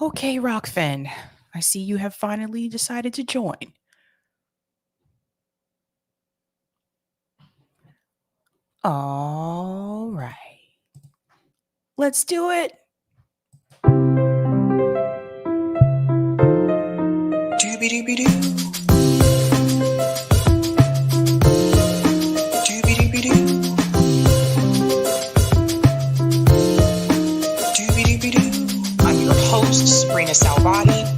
Okay, Rockfin, I see you have finally decided to join. All right. Let's do it. Doobie-doobie-doo. I'm your host, Sabrina Salvati.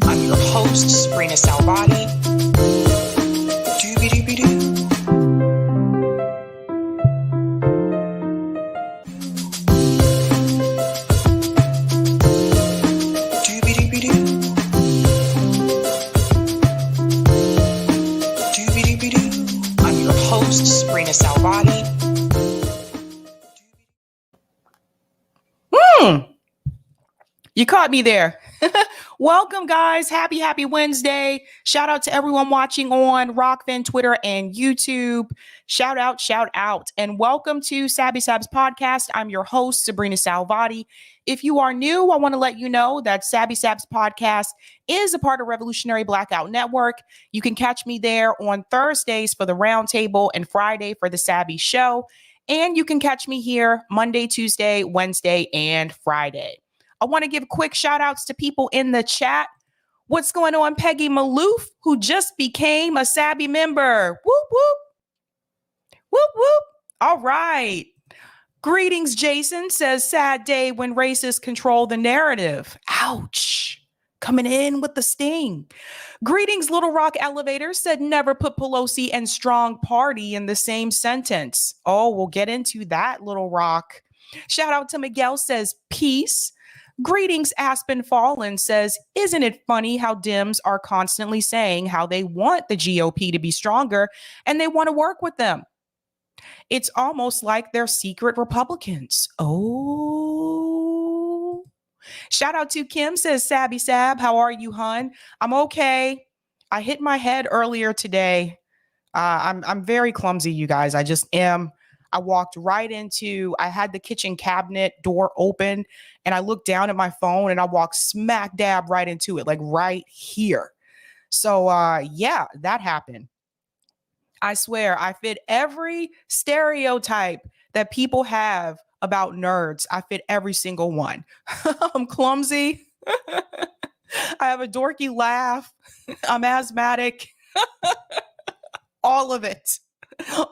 I'm your host, Sabrina Salvati. I'm your host, Sabrina Salvati. You caught me there. Welcome, guys. Happy Wednesday. Shout out to everyone watching on Rockfin, Twitter, and YouTube. Shout out. And welcome to Sab's podcast. I'm your host, Sabrina Salvati. If you are new, I want to let you know that Sab's podcast is a part of Revolutionary Blackout Network. You can catch me there on Thursdays for the Roundtable and Friday for the Sabby Show. And you can catch me here Monday, Tuesday, Wednesday, and Friday. I want to give quick shout outs to people in the chat. What's going on, Peggy Maloof, who just became a Sabby member? Whoop, whoop. Whoop, whoop. All right. Greetings, Jason says, sad day when racists control the narrative. Ouch. Coming in with the sting. Greetings, Little Rock Elevator said, never put Pelosi and strong party in the same sentence. Oh, we'll get into that, Little Rock. Shout out to Miguel says, peace. Greetings, Aspen Fallen says, isn't it funny how Dems are constantly saying how they want the GOP to be stronger and they want to work with them? It's almost like they're secret Republicans. Oh. Shout out to Kim says, Sabby Sab, how are you, hun? I'm okay. I hit my head earlier today. I'm very clumsy, you guys. I just am. I walked right into, I had the kitchen cabinet door open and I looked down at my phone and I walked smack dab right into it, like right here. So yeah, that happened. I swear I fit every stereotype that people have about nerds. I fit every single one. I'm clumsy. I have a dorky laugh. I'm asthmatic. All of it.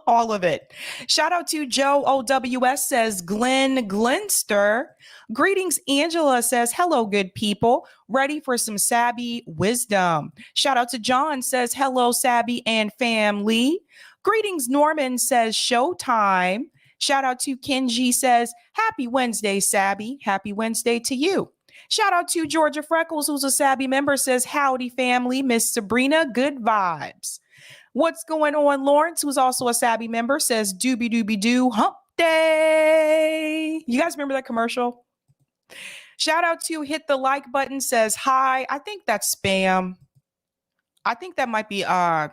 All of it. Shout out to Joe OWS says, Glenn Glenster. Greetings, Angela says, hello, good people. Ready for some Sabby wisdom. Shout out to John says, hello, Sabby and family. Greetings, Norman says, showtime. Shout out to Kenji says, happy Wednesday, Sabby. Happy Wednesday to you. Shout out to Georgia Freckles, who's a Sabby member, says, howdy, family. Miss Sabrina, good vibes. What's going on, Lawrence, who's also a Sabby member, says, doobie-doobie-doo, hump day. You guys remember that commercial? Shout out to Hit the Like button, says, hi. I think that's spam. I think that might be spam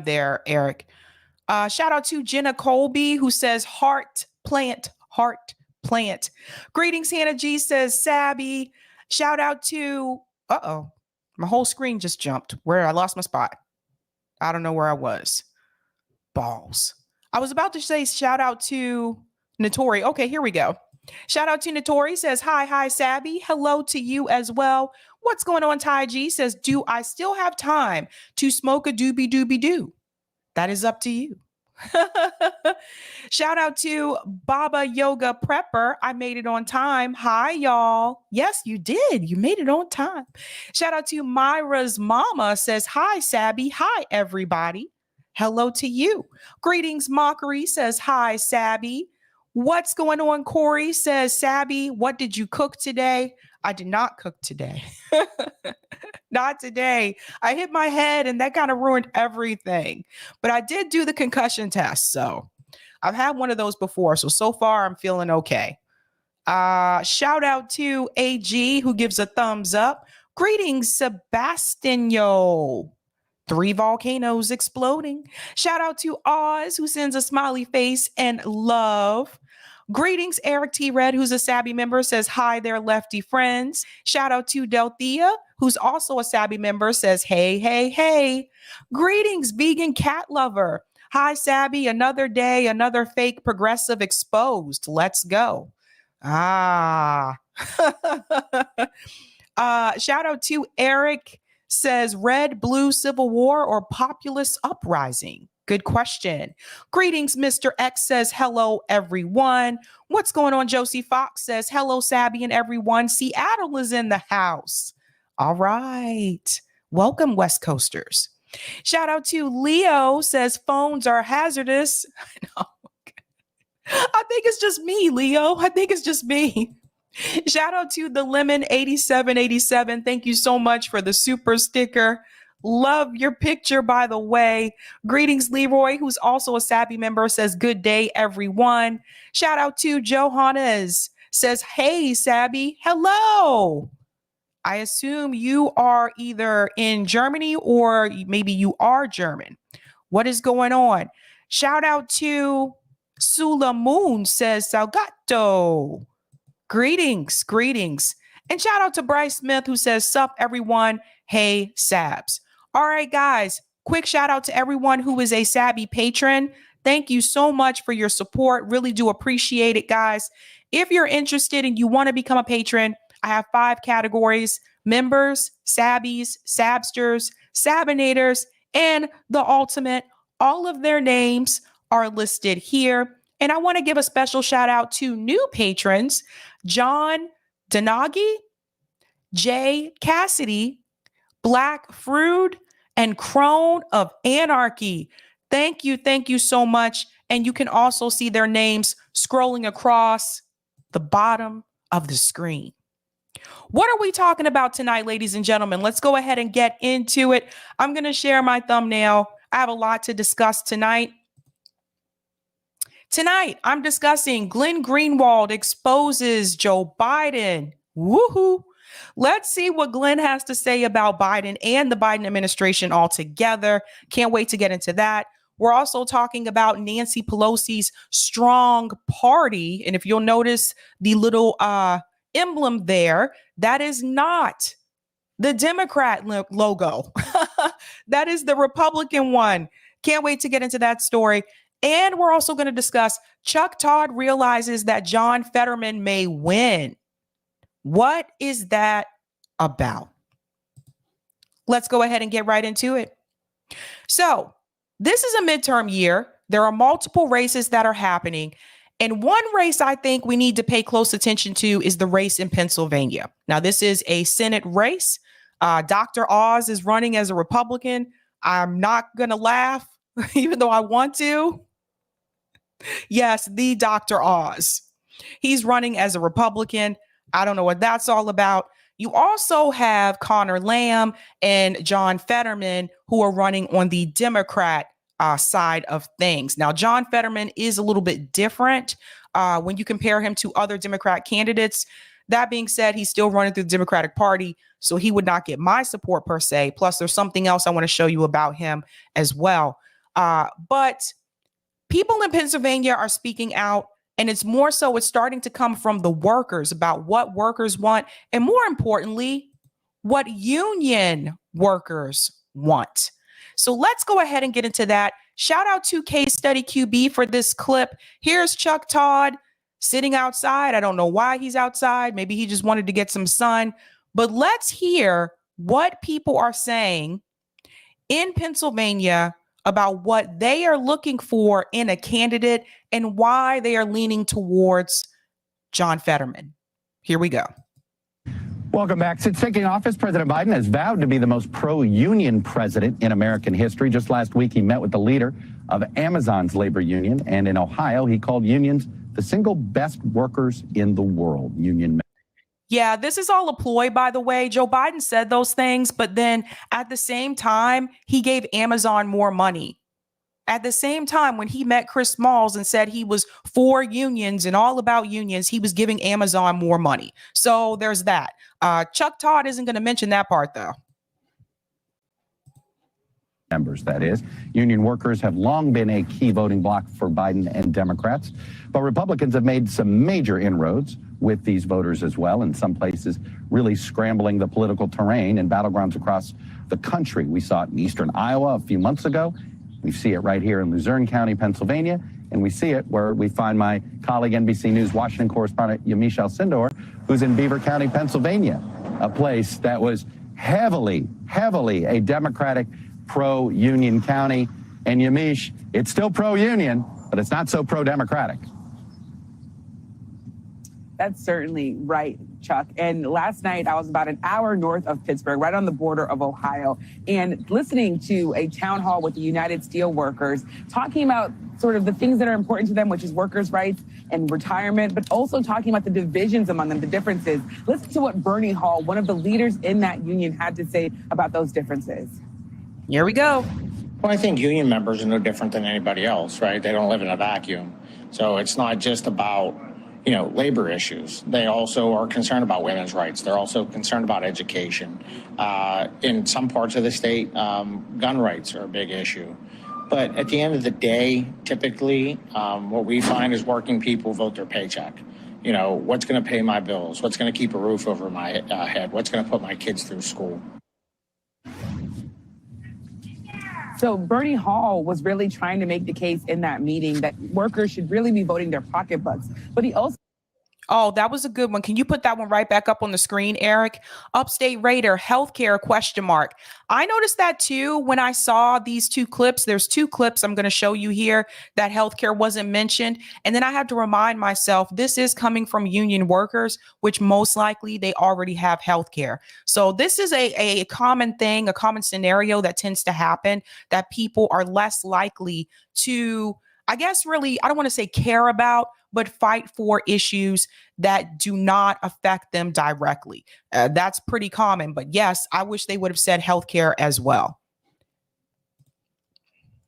there, Eric. Shout out to Jenna Colby, who says, heart plant. Greetings, Hannah G says, Sabby. Shout out to, my whole screen just jumped where I lost my spot. I don't know where I was. Balls. I was about to say shout out to Notori. Okay, here we go. Shout out to Notori, says, hi, Sabby. Hello to you as well. What's going on, Ty G? Says, do I still have time to smoke a doobie-doobie-doo? That is up to you. Shout out to Baba Yoga Prepper. I made it on time. Hi, y'all. Yes, you did. You made it on time. Shout out to Myra's mama, says, hi, Sabby. Hi, everybody. Hello to you. Greetings, Mockery, says, hi, Sabby. What's going on, Corey, says, Sabby, what did you cook today? I did not cook today. Not today. I hit my head and that kind of ruined everything. But I did do the concussion test. So I've had one of those before. So far I'm feeling okay. Shout out to AG who gives a thumbs up. Greetings, Sebastiano. 3 volcanoes exploding. Shout out to Oz who sends a smiley face and love. Greetings, Eric T. Red, who's a Sabby member, says, hi there, lefty friends. Shout out to Delthea, who's also a Sabby member, says, hey, hey, hey. Greetings, vegan cat lover. Hi, Sabby, another day, another fake progressive exposed. Let's go. Shout out to Eric, says, red, blue, civil war, or populist uprising? Good question. Greetings, Mr. X says, hello, everyone. What's going on? Josie Fox says, hello, Sabby and everyone. Seattle is in the house. All right. Welcome, West Coasters. Shout out to Leo, says, phones are hazardous. I think it's just me, Leo. I think it's just me. Shout out to the Lemon 8787. Thank you so much for the super sticker. Love your picture, by the way. Greetings, Leroy, who's also a Sabby member, says, good day, everyone. Shout out to Johannes, says, hey, Sabby, hello. I assume you are either in Germany or maybe you are German. What is going on? Shout out to Sula Moon, says, Salgato. Greetings, greetings. And shout out to Bryce Smith, who says, sup, everyone. Hey, Sabs. All right, guys, quick shout out to everyone who is a Sabby patron. Thank you so much for your support. Really do appreciate it, guys. If you're interested and you want to become a patron, I have 5 categories: members, Sabbies, Sabsters, Sabinators, and the ultimate. All of their names are listed here. And I want to give a special shout out to new patrons: John Donagi, Jay Cassidy, Black Frood, and Crone of Anarchy. Thank you so much. And you can also see their names scrolling across the bottom of the screen. What are we talking about tonight, ladies and gentlemen? Let's go ahead and get into it. I'm going to share my thumbnail. I have a lot to discuss tonight. Tonight, I'm discussing Glenn Greenwald exposes Joe Biden. Woohoo! Let's see what Glenn has to say about Biden and the Biden administration altogether. Can't wait to get into that. We're also talking about Nancy Pelosi's strong party. And if you'll notice the little emblem there, that is not the Democrat logo. That is the Republican one. Can't wait to get into that story. And we're also going to discuss Chuck Todd realizes that John Fetterman may win. What is that about? Let's go ahead and get right into it. So this is a midterm year. There are multiple races that are happening. And one race I think we need to pay close attention to is the race in Pennsylvania. Now, this is a Senate race. Dr. Oz is running as a Republican. I'm not going to laugh, even though I want to. Yes, the Dr. Oz. He's running as a Republican. I don't know what that's all about. You also have Connor Lamb and John Fetterman, who are running on the Democrat side of things. Now, John Fetterman is a little bit different when you compare him to other Democrat candidates. That being said, he's still running through the Democratic Party, so he would not get my support per se. Plus, there's something else I want to show you about him as well. But people in Pennsylvania are speaking out, and it's more so it's starting to come from the workers about what workers want, and more importantly, what union workers want. So let's go ahead and get into that. Shout out to Case Study QB for this clip. Here's Chuck Todd sitting outside. I don't know why he's outside. Maybe he just wanted to get some sun. But let's hear what people are saying in Pennsylvania about what they are looking for in a candidate and why they are leaning towards John Fetterman. Here we go. Welcome back. Since taking office, President Biden has vowed to be the most pro-union president in American history. Just last week, he met with the leader of Amazon's labor union. And in Ohio, he called unions the single best workers in the world. Union. Yeah, this is all a ploy, by the way. Joe Biden said those things, but then at the same time, he gave Amazon more money. At the same time, when he met Chris Smalls and said he was for unions and all about unions, he was giving Amazon more money. So there's that. Chuck Todd isn't going to mention that part, though. Members, that is. Union workers have long been a key voting bloc for Biden and Democrats, but Republicans have made some major inroads with these voters as well, in some places really scrambling the political terrain in battlegrounds across the country. We saw it in eastern Iowa a few months ago. We see it right here in Luzerne County, Pennsylvania, and we see it where we find my colleague, NBC News Washington correspondent Yamiche Alcindor, who's in Beaver County, Pennsylvania, a place that was heavily a Democratic pro-union county. And Yamiche, it's still pro-union, but it's not so pro-democratic. That's certainly right, Chuck. And last night I was about an hour north of Pittsburgh, right on the border of Ohio, and listening to a town hall with the United Steelworkers, talking about sort of the things that are important to them, which is workers' rights and retirement, but also talking about the divisions among them, the differences. Listen to what Bernie Hall, one of the leaders in that union, had to say about those differences. Here we go. Well, I think union members are no different than anybody else, right? They don't live in a vacuum. So it's not just about, labor issues. They also are concerned about women's rights. They're also concerned about education. In some parts of the state, gun rights are a big issue. But at the end of the day, typically, what we find is working people vote their paycheck. What's going to pay my bills? What's going to keep a roof over my head? What's going to put my kids through school? So Bernie Hall was really trying to make the case in that meeting that workers should really be voting their pocketbooks. But he also... Oh, that was a good one. Can you put that one right back up on the screen, Eric? Upstate Raider, healthcare, question mark. I noticed that too when I saw these two clips. There's two clips I'm going to show you here that healthcare wasn't mentioned. And then I had to remind myself, this is coming from union workers, which most likely they already have healthcare. So this is a common thing, a common scenario that tends to happen, that people are less likely to, I guess, really, I don't want to say care about, but fight for issues that do not affect them directly. That's pretty common. But yes, I wish they would have said healthcare as well.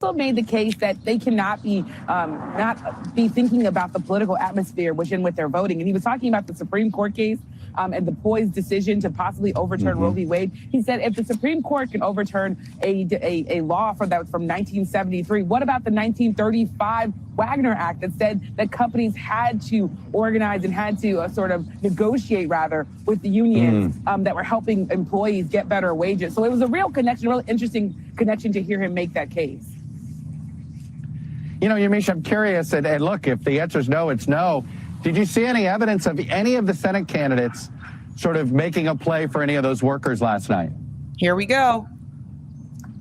Also made the case that they cannot be not be thinking about the political atmosphere within with their voting. And he was talking about the Supreme Court case and the Poise decision to possibly overturn Roe v. Wade. He said if the Supreme Court can overturn a law from 1973, what about the 1935 Wagner Act that said that companies had to organize and had to sort of negotiate, rather, with the unions that were helping employees get better wages? So it was a real connection, a real interesting connection to hear him make that case. Yamiche, I'm curious, and look, if the answer is no, it's no. Did you see any evidence of any of the Senate candidates sort of making a play for any of those workers last night? Here we go.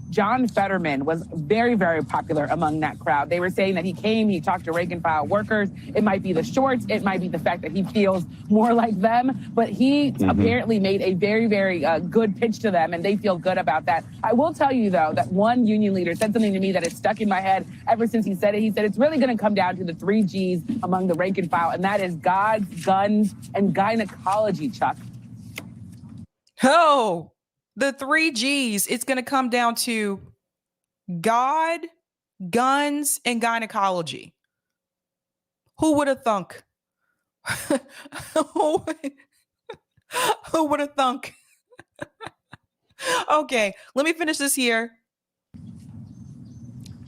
John Fetterman was very, very popular among that crowd. They were saying that he came, he talked to rank and file workers. It might be the shorts, it might be the fact that he feels more like them, but he apparently made a very, very good pitch to them, and they feel good about that. I will tell you, though, that one union leader said something to me that has stuck in my head ever since he said it. He said it's really going to come down to the 3 Gs among the rank and file, and that is God, guns, and gynecology, Chuck. Oh, the 3 Gs, it's going to come down to God, guns, and gynecology. Who would have thunk? Who would have thunk? Okay, let me finish this here.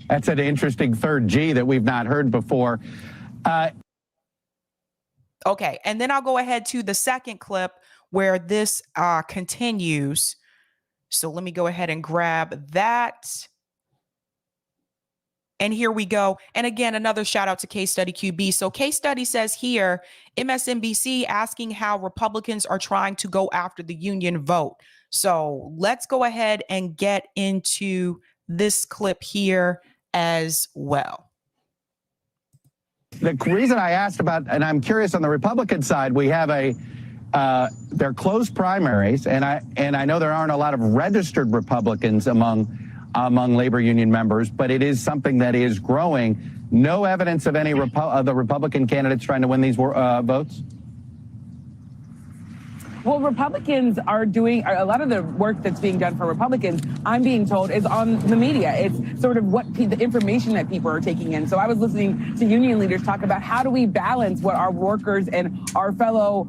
That's an interesting 3rd G that we've not heard before. Okay, and then I'll go ahead to the second clip where this continues. So let me go ahead and grab that. And here we go. And again, another shout out to Case Study QB. So Case Study says here, MSNBC asking how Republicans are trying to go after the union vote. So let's go ahead and get into this clip here as well. The reason I asked about, and I'm curious on the Republican side, we have they're closed primaries, and I know there aren't a lot of registered Republicans among labor union members, but it is something that is growing. No evidence of any of the Republican candidates trying to win these votes? Well, Republicans are doing a lot of the work that's being done for Republicans, I'm being told, is on the media. It's sort of what the information that people are taking in. So I was listening to union leaders talk about how do we balance what our workers and our fellow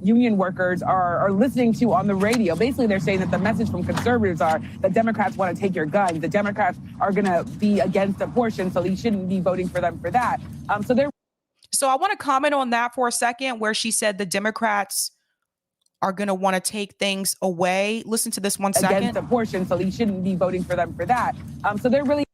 union workers are listening to on the radio. Basically, they're saying that the message from conservatives are that Democrats want to take your guns. The Democrats are going to be against abortion, so you shouldn't be voting for them for that. So I want to comment on that for a second, where she said the Democrats are going to want to take things away. Listen to this 1 second. Against abortion, so you shouldn't be voting for them for that. So they're really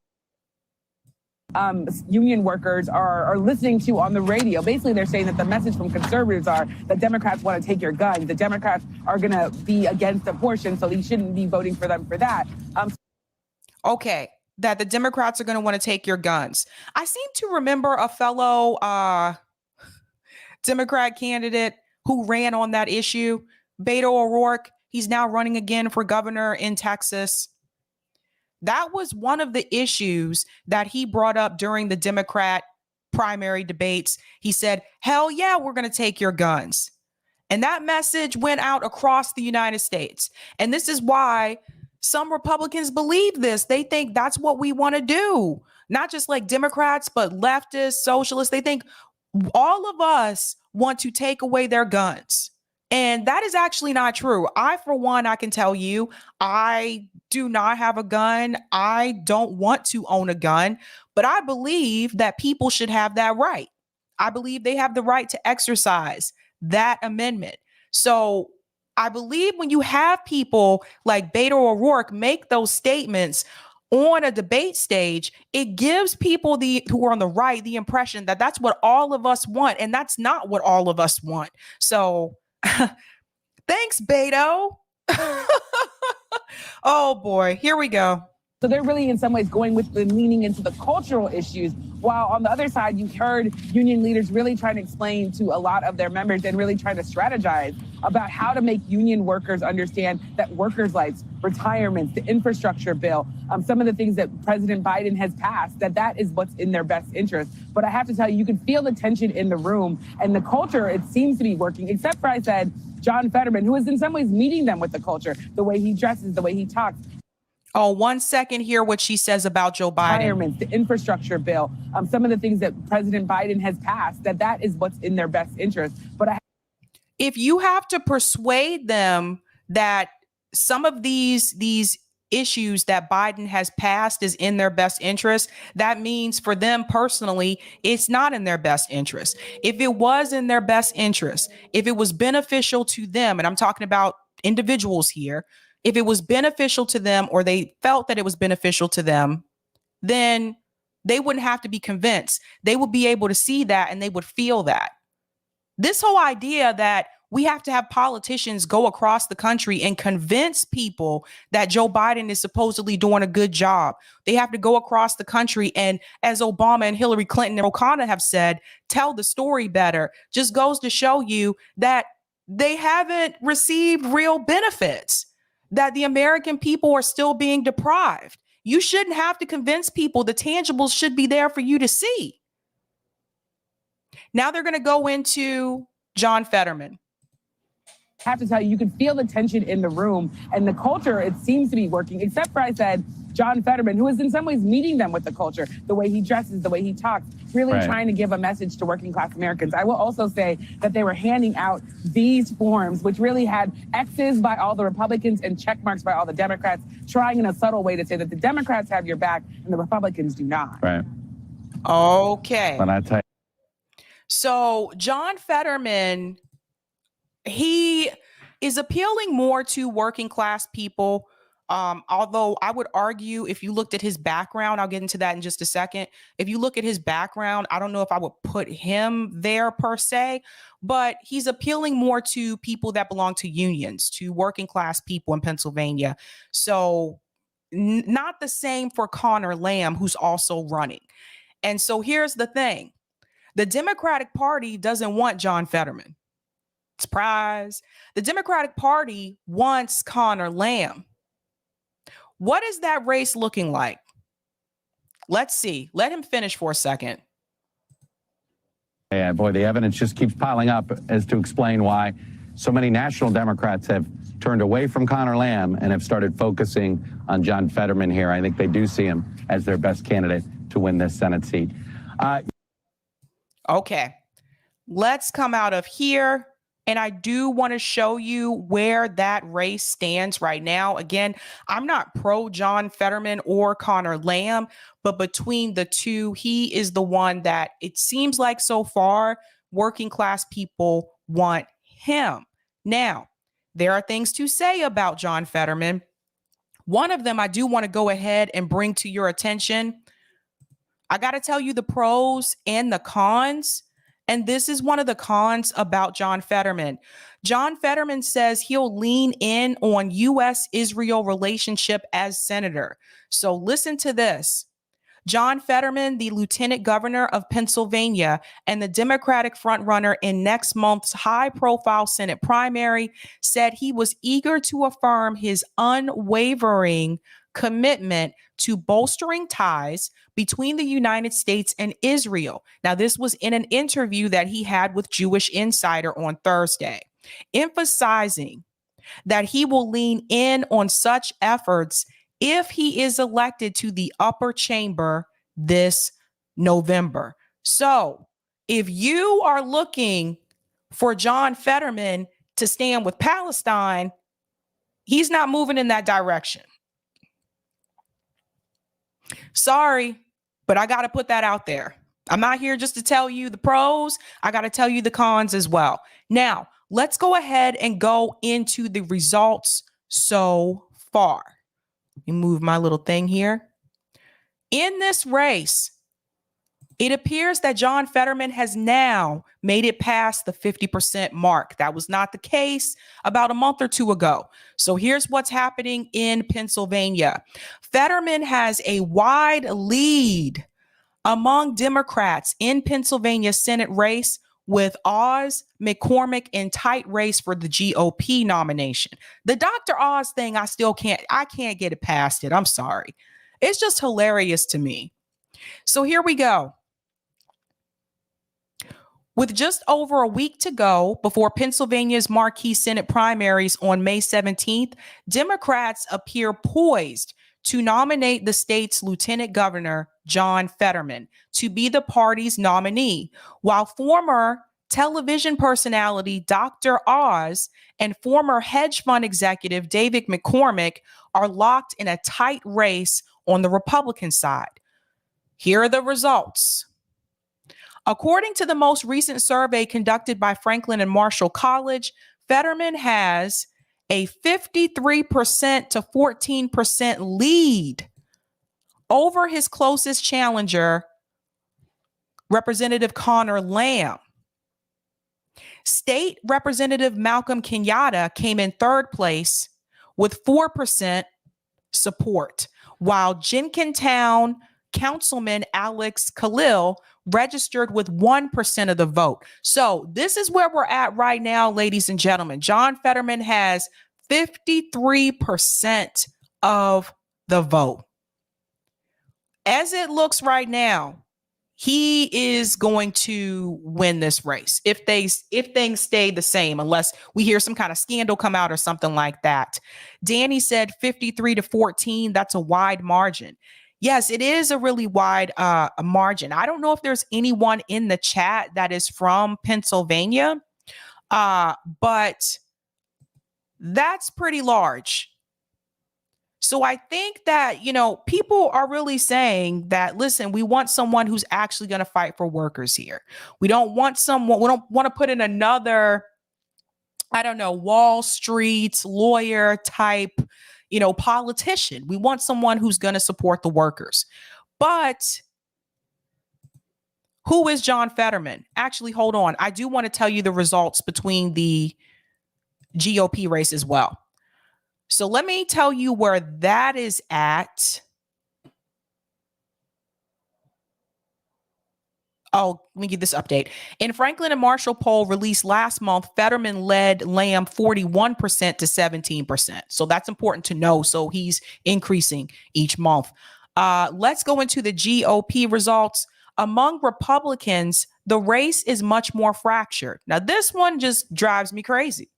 union workers are listening to on the radio. Basically, they're saying that the message from conservatives are that Democrats want to take your guns. The Democrats are going to be against abortion, so you shouldn't be voting for them for that. Okay, that the Democrats are going to want to take your guns. I seem to remember a fellow Democrat candidate who ran on that issue, Beto O'Rourke. He's now running again for governor in Texas. That was one of the issues that he brought up during the Democrat primary debates. He said, hell yeah, we're going to take your guns. And that message went out across the United States. And this is why some Republicans believe this. They think that's what we want to do. Not just like Democrats, but leftists, socialists. They think all of us want to take away their guns. And that is actually not true. I, for one, I can tell you, I do not have a gun. I don't want to own a gun, but I believe that people should have that right. I believe they have the right to exercise that amendment. So I believe when you have people like Beto O'Rourke make those statements on a debate stage, it gives people who are on the right the impression that that's what all of us want, and that's not what all of us want. So thanks, Beto. Oh boy, here we go. So they're really in some ways going with the leaning into the cultural issues, while on the other side, you've heard union leaders really trying to explain to a lot of their members and really trying to strategize about how to make union workers understand that workers' rights, retirements, the infrastructure bill, some of the things that President Biden has passed, that is what's in their best interest. But I have to tell you, you can feel the tension in the room, and the culture, it seems to be working, except for, I said, John Fetterman, who is in some ways meeting them with the culture, the way he dresses, the way he talks. Oh, 1 second, hear what she says about Joe Biden. Retirements, the infrastructure bill, some of the things that President Biden has passed, that is what's in their best interest. But if you have to persuade them that some of these issues that Biden has passed is in their best interest, that means for them personally, it's not in their best interest. If it was in their best interest, if it was beneficial to them, and I'm talking about individuals here, if it was beneficial to them, or they felt that it was beneficial to them, then they wouldn't have to be convinced. They would be able to see that, and they would feel that. This whole idea that we have to have politicians go across the country and convince people that Joe Biden is supposedly doing a good job. They have to go across the country and, as Obama and Hillary Clinton and O'Connor have said, tell the story better. Just goes to show you that they haven't received real benefits, that the American people are still being deprived. You shouldn't have to convince people. The tangibles should be there for you to see. Now they're going to go into John Fetterman. I have to tell you, you can feel the tension in the room, and the culture, it seems to be working, except for, I said, John Fetterman, who is in some ways meeting them with the culture, the way he dresses, the way he talks, really trying to give a message to working class Americans. I will also say that they were handing out these forms, which really had X's by all the Republicans and check marks by all the Democrats, trying in a subtle way to say that the Democrats have your back and the Republicans do not. Right. Okay. But I tell you. So John Fetterman, he is appealing more to working class people. Although I would argue, if you looked at his background, I'll get into that in just a second. If you look at his background, I don't know if I would put him there per se, but he's appealing more to people that belong to unions, to working class people in Pennsylvania. So not the same for Connor Lamb, who's also running. And so here's the thing. The Democratic Party doesn't want John Fetterman. Surprise. The Democratic Party wants Connor Lamb. What is that race looking like? Let's see. Let him finish for a second. Yeah, boy, the evidence just keeps piling up as to explain why so many national Democrats have turned away from Connor Lamb and have started focusing on John Fetterman here. I think they do see him as their best candidate to win this Senate seat. Okay, let's come out of here. And I do want to show you where that race stands right now. Again, I'm not pro John Fetterman or Connor Lamb, but between the two, he is the one that it seems like so far working class people want him. Now, there are things to say about John Fetterman. One of them I do want to go ahead and bring to your attention. I got to tell you the pros and the cons. And this is one of the cons about John Fetterman. John Fetterman says he'll lean in on U.S.-Israel relationship as senator. So listen to this. John Fetterman, the lieutenant governor of Pennsylvania and the Democratic frontrunner in next month's high-profile Senate primary, said he was eager to affirm his unwavering commitment to bolstering ties between the United States and Israel. Now, this was in an interview that he had with Jewish Insider on Thursday, emphasizing that he will lean in on such efforts if he is elected to the upper chamber this November. So if you are looking for John Fetterman to stand with Palestine, he's not moving in that direction. Sorry, but I got to put that out there. I'm not here just to tell you the pros. I got to tell you the cons as well. Now, let's go ahead and go into the results so far. Let me move my little thing here. In this race, it appears that John Fetterman has now made it past the 50% mark. That was not the case about a month or two ago. So here's what's happening in Pennsylvania. Fetterman has a wide lead among Democrats in Pennsylvania's Senate race, with Oz, McCormick in tight race for the GOP nomination. The Dr. Oz thing, I can't get it past it. I'm sorry. It's just hilarious to me. So here we go. With just over a week to go before Pennsylvania's marquee Senate primaries on May 17th, Democrats appear poised to nominate the state's Lieutenant Governor, John Fetterman, to be the party's nominee, while former television personality Dr. Oz and former hedge fund executive David McCormick are locked in a tight race on the Republican side. Here are the results. According to the most recent survey conducted by Franklin and Marshall College, Fetterman has a 53% to 14% lead over his closest challenger, Representative Connor Lamb. State Representative Malcolm Kenyatta came in third place with 4% support, while Jenkintown Councilman Alex Khalil registered with 1% of the vote. So this is where we're at right now, ladies and gentlemen. John Fetterman has 53% of the vote. As it looks right now, he is going to win this race if things stay the same, unless we hear some kind of scandal come out or something like that. Danny said 53 to 14. That's a wide margin. Yes, it is a really wide margin. I don't know if there's anyone in the chat that is from Pennsylvania, but that's pretty large. So I think that, people are really saying that, listen, we want someone who's actually going to fight for workers here. We don't want to put in another, Wall Street lawyer type, politician. We want someone who's going to support the workers. But who is John Fetterman? Actually, hold on. I do want to tell you the results between the GOP race as well. So let me tell you where that is at. Oh, let me give this update. In Franklin and Marshall poll released last month, Fetterman led Lamb 41% to 17%. So that's important to know. So he's increasing each month. Let's go into the GOP results. Among Republicans, the race is much more fractured. Now, this one just drives me crazy.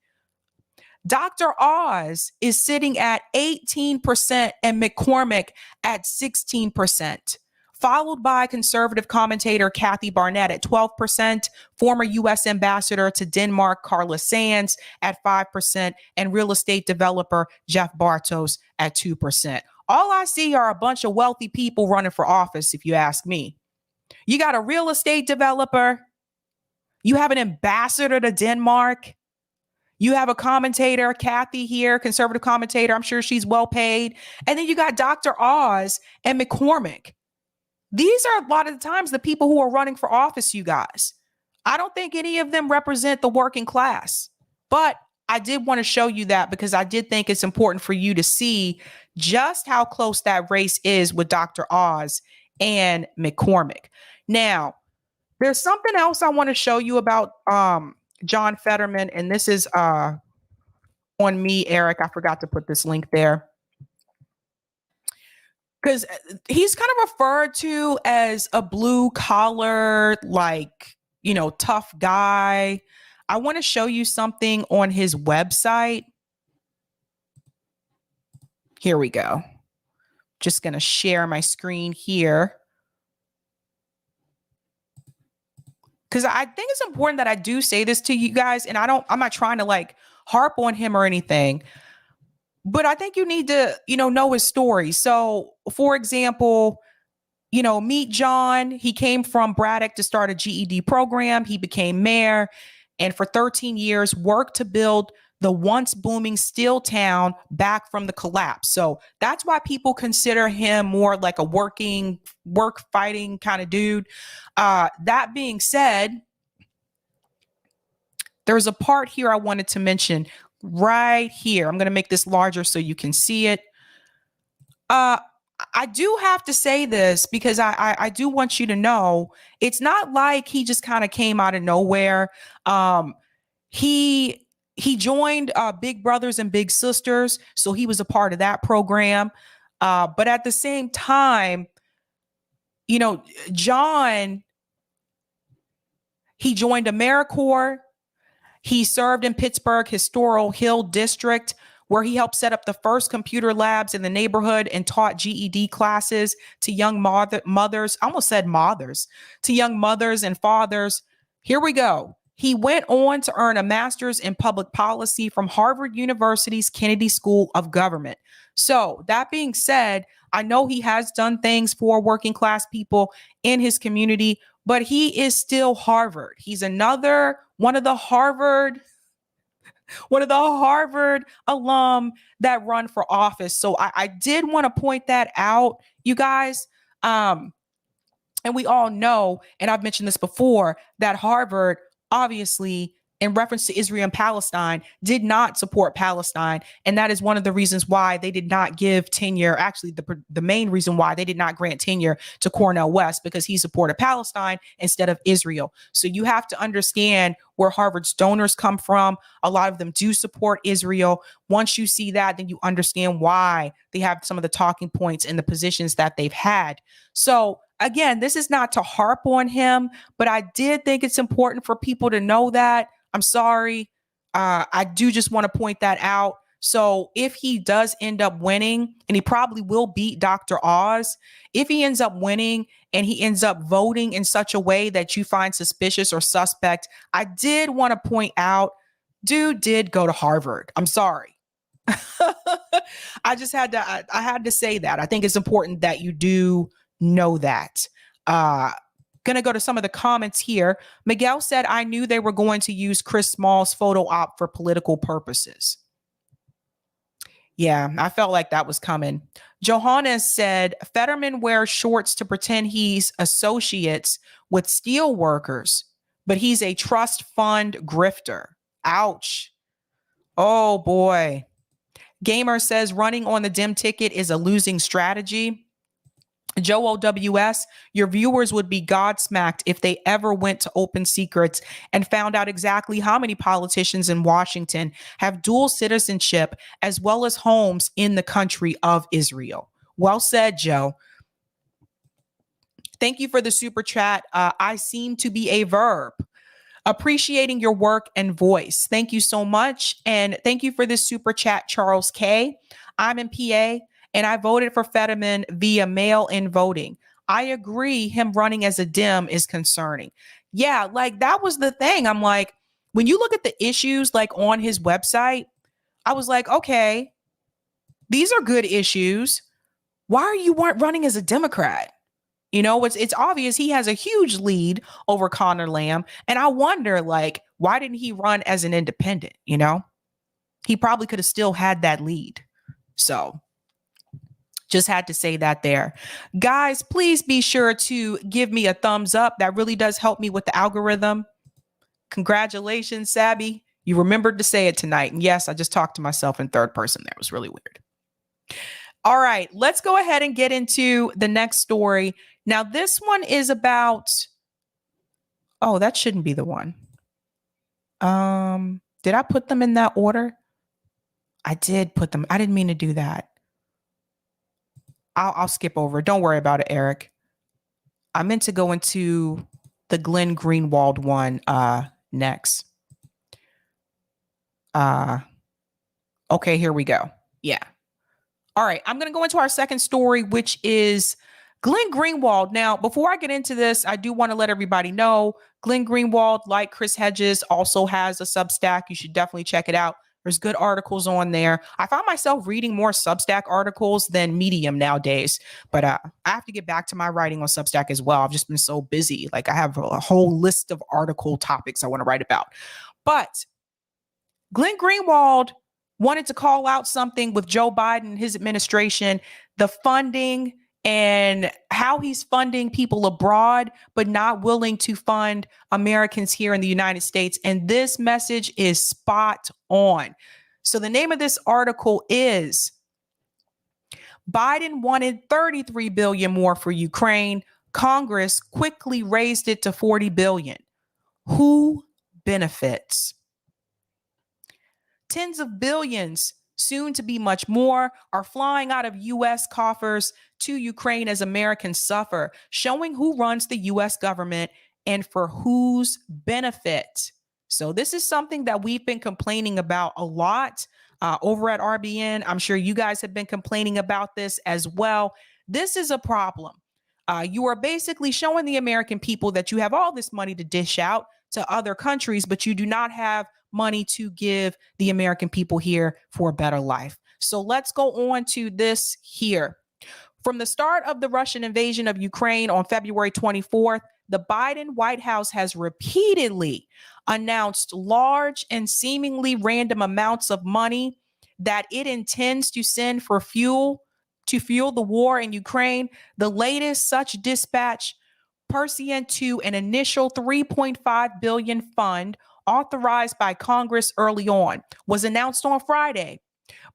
Dr. Oz is sitting at 18% and McCormick at 16%, followed by conservative commentator Kathy Barnett at 12%, former U.S. ambassador to Denmark Carla Sands at 5%, and real estate developer Jeff Bartos at 2%. All I see are a bunch of wealthy people running for office, if you ask me. You got a real estate developer. You have an ambassador to Denmark. You have a commentator, Kathy here, conservative commentator. I'm sure she's well paid. And then you got Dr. Oz and McCormick. These are a lot of the times the people who are running for office, you guys. I don't think any of them represent the working class. But I did want to show you that because I did think it's important for you to see just how close that race is with Dr. Oz and McCormick. Now, there's something else I want to show you about John Fetterman, and this is on me, Eric. I forgot to put this link there because he's kind of referred to as a blue collar, like, tough guy. I want to show you something on his website. Here we go. Just going to share my screen here. Because I think it's important that I do say this to you guys, and I'm not trying to harp on him or anything, but I think you need to, know his story. So, for example, meet John. He came from Braddock to start a GED program. He became mayor, and for 13 years worked to build the once booming steel town back from the collapse. So that's why people consider him more like a work fighting kind of dude. That being said, there's a part here I wanted to mention right here. I'm going to make this larger so you can see it. I do have to say this because I do want you to know it's not like he just kind of came out of nowhere. He joined Big Brothers and Big Sisters, so he was a part of that program. But at the same time, John, he joined AmeriCorps. He served in Pittsburgh Historical Hill District, where he helped set up the first computer labs in the neighborhood and taught GED classes to young mothers. I almost said mothers, to young mothers and fathers. Here we go. He went on to earn a master's in public policy from Harvard University's Kennedy School of Government. So that being said, I know he has done things for working class people in his community, but he is still Harvard. He's another one of the Harvard alum that run for office. So I did want to point that out, you guys. And we all know, and I've mentioned this before, that Harvard, obviously, in reference to Israel and Palestine, did not support Palestine. And that is one of the reasons why they did not give tenure. Actually, the main reason why they did not grant tenure to Cornel West, because he supported Palestine instead of Israel. So you have to understand where Harvard's donors come from. A lot of them do support Israel. Once you see that, then you understand why they have some of the talking points and the positions that they've had. So again, this is not to harp on him, but I did think it's important for people to know that. I'm sorry. I do just want to point that out. So if he does end up winning, and he probably will beat Dr. Oz, if he ends up winning and he ends up voting in such a way that you find suspicious or suspect, I did want to point out, dude did go to Harvard. I'm sorry. I had to say that. I think it's important that you do know that. Going to go to some of the comments here. Miguel said, I knew they were going to use Chris Small's photo op for political purposes. Yeah, I felt like that was coming. Johannes said, Fetterman wears shorts to pretend he's associates with steel workers, but he's a trust fund grifter. Ouch. Oh, boy. Gamer says, running on the Dem ticket is a losing strategy. Joe OWS, your viewers would be godsmacked if they ever went to Open Secrets and found out exactly how many politicians in Washington have dual citizenship as well as homes in the country of Israel. Well said, Joe. Thank you for the super chat. I seem to be a verb. Appreciating your work and voice. Thank you so much. And thank you for this super chat, Charles K. I'm in PA and I voted for Fetterman via mail-in voting. I agree him running as a Dem is concerning. Yeah, like that was the thing. I'm like, when you look at the issues like on his website, I was like, okay, these are good issues. Why are you running as a Democrat? You know, it's obvious he has a huge lead over Connor Lamb. And I wonder, like, why didn't he run as an independent? You know, he probably could have still had that lead. So just had to say that there. Guys, please be sure to give me a thumbs up. That really does help me with the algorithm. Congratulations, Sabby. You remembered to say it tonight. And yes, I just talked to myself in third person there. It was really weird. All right, let's go ahead and get into the next story. Now, this one is about, oh, that shouldn't be the one. Did I put them in that order? I did put them. I didn't mean to do that. I'll skip over. Don't worry about it, Eric. I meant to go into the Glenn Greenwald one next. Okay, here we go. Yeah. All right, I'm going to go into our second story, which is Glenn Greenwald. Now, before I get into this, I do want to let everybody know Glenn Greenwald, like Chris Hedges, also has a Substack. You should definitely check it out. There's good articles on there. I found myself reading more Substack articles than Medium nowadays, but I have to get back to my writing on Substack as well. I've just been so busy. Like I have a whole list of article topics I want to write about. But Glenn Greenwald wanted to call out something with Joe Biden and his administration, the funding and how he's funding people abroad, but not willing to fund Americans here in the United States. And this message is spot on. So the name of this article is Biden wanted $33 billion more for Ukraine. Congress quickly raised it to $40 billion. Who benefits? Tens of billions, soon to be much more, are flying out of U.S. coffers to Ukraine as Americans suffer, showing who runs the U.S. government and for whose benefit. So this is something that we've been complaining about a lot over at RBN. I'm sure you guys have been complaining about this as well. This is a problem. You are basically showing the American people that you have all this money to dish out to other countries, but you do not have money to give the American people here for a better life. So let's go on to this here. From the start of the Russian invasion of Ukraine on February 24th, the Biden White House has repeatedly announced large and seemingly random amounts of money that it intends to send for fuel to fuel the war in Ukraine. The latest such dispatch, pursuant to an initial $3.5 billion fund authorized by Congress early on, was announced on Friday.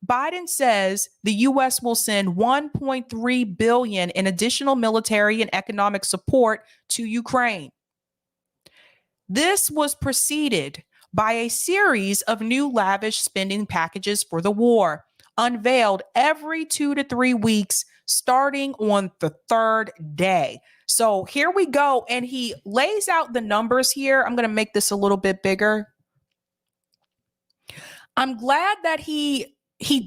Biden says the U.S. will send $1.3 billion in additional military and economic support to Ukraine. This was preceded by a series of new lavish spending packages for the war, unveiled every 2 to 3 weeks, starting on the third day. So here we go. And he lays out the numbers here. I'm going to make this a little bit bigger. I'm glad that he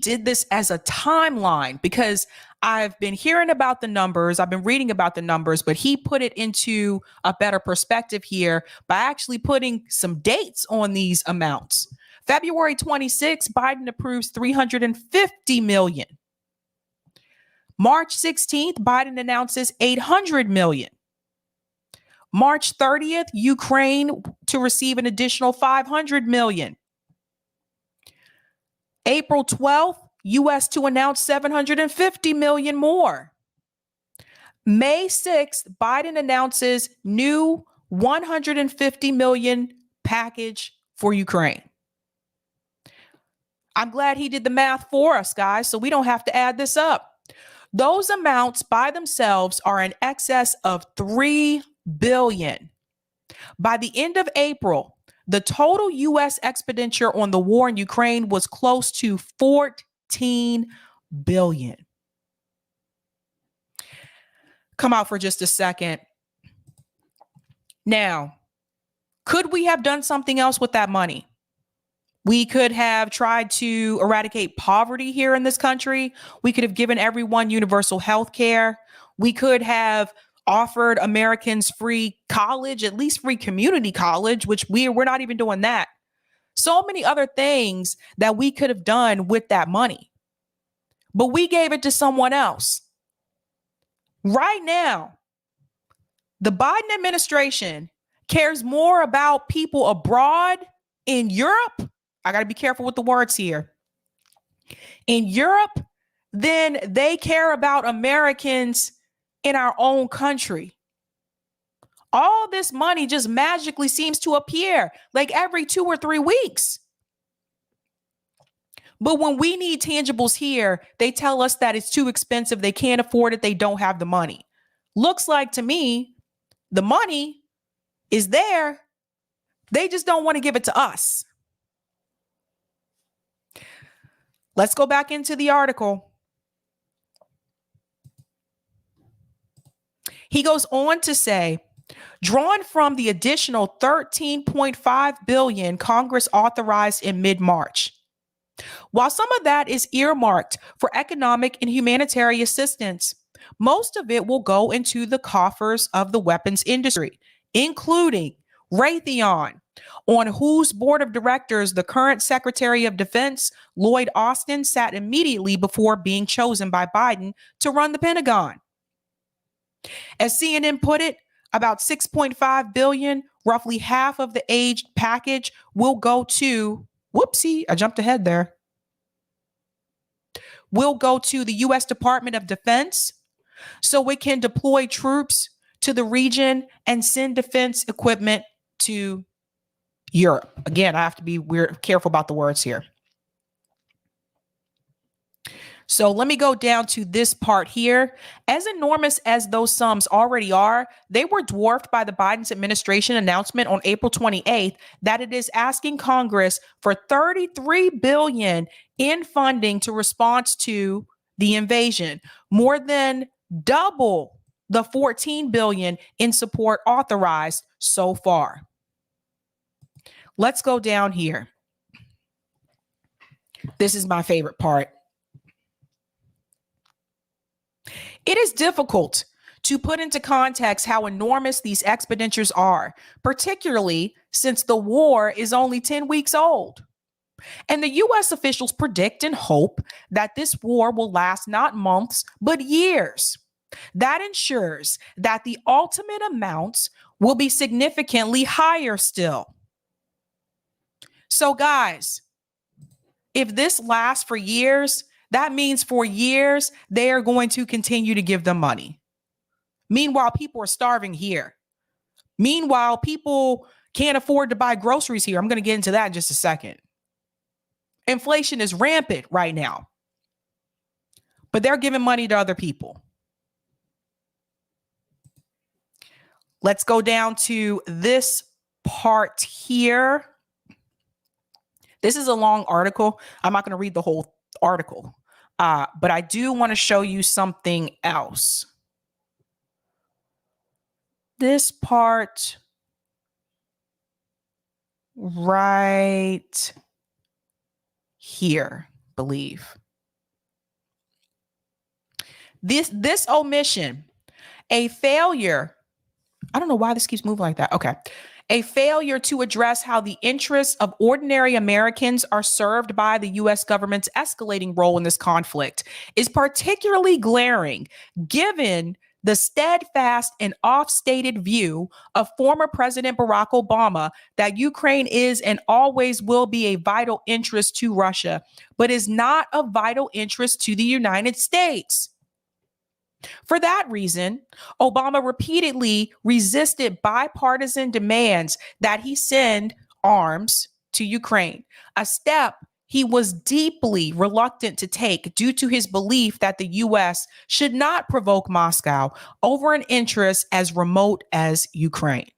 did this as a timeline because I've been hearing about the numbers. I've been reading about the numbers, but he put it into a better perspective here by actually putting some dates on these amounts. February 26, Biden approves $350 million. March 16th, Biden announces $800 million. March 30th, Ukraine to receive an additional $500 million. April 12th, U.S. to announce $750 million more. May 6th, Biden announces new $150 million package for Ukraine. I'm glad he did the math for us, guys, so we don't have to add this up. Those amounts by themselves are in excess of $3 billion. By the end of April, the total U.S. expenditure on the war in Ukraine was close to $14 billion. Come out for just a second. Now, Could we have done something else with that money? We could have tried to eradicate poverty here in this country. We could have given everyone universal health care. We could have offered Americans free college, at least free community college, which we're not even doing that. So many other things that we could have done with that money. But we gave it to someone else. Right now, the Biden administration cares more about people abroad in Europe. I got to be careful with the words here. In Europe, than they care about Americans in our own country. All this money just magically seems to appear like every 2 or 3 weeks. But when we need tangibles here, they tell us that it's too expensive. They can't afford it. They don't have the money. Looks like to me, the money is there. They just don't want to give it to us. Let's go back into the article. He goes on to say, drawn from the additional $13.5 billion Congress authorized in mid-March. While some of that is earmarked for economic and humanitarian assistance, most of it will go into the coffers of the weapons industry, including Raytheon, on whose board of directors the current Secretary of Defense, Lloyd Austin, sat immediately before being chosen by Biden to run the Pentagon. As CNN put it, about $6.5 billion, roughly half of the aged package, will go to, whoopsie, I jumped ahead there, will go to the U.S. Department of Defense so it can deploy troops to the region and send defense equipment to Europe. Again, I have to be careful about the words here. So let me go down to this part here. As enormous as those sums already are, they were dwarfed by the Biden's administration announcement on April 28th that it is asking Congress for $33 billion in funding to respond to the invasion, more than double the $14 billion in support authorized so far. Let's go down here. This is my favorite part. It is difficult to put into context how enormous these expenditures are, particularly since the war is only 10 weeks old. And the U.S. officials predict and hope that this war will last not months, but years. That ensures that the ultimate amounts will be significantly higher still. So, guys, if this lasts for years, that means for years, they are going to continue to give them money. Meanwhile, people are starving here. Meanwhile, people can't afford to buy groceries here. I'm going to get into that in just a second. Inflation is rampant right now, but they're giving money to other people. Let's go down to this part here. This is a long article. I'm not going to read the whole article. But I do want to show you something else. This part right here, believe. This omission, a failure. I don't know why this keeps moving like that. Okay. A failure to address how the interests of ordinary Americans are served by the U.S. government's escalating role in this conflict is particularly glaring, given the steadfast and oft-stated view of former President Barack Obama that Ukraine is and always will be a vital interest to Russia, but is not a vital interest to the United States. For that reason, Obama repeatedly resisted bipartisan demands that he send arms to Ukraine, a step he was deeply reluctant to take due to his belief that the U.S. should not provoke Moscow over an interest as remote as Ukraine.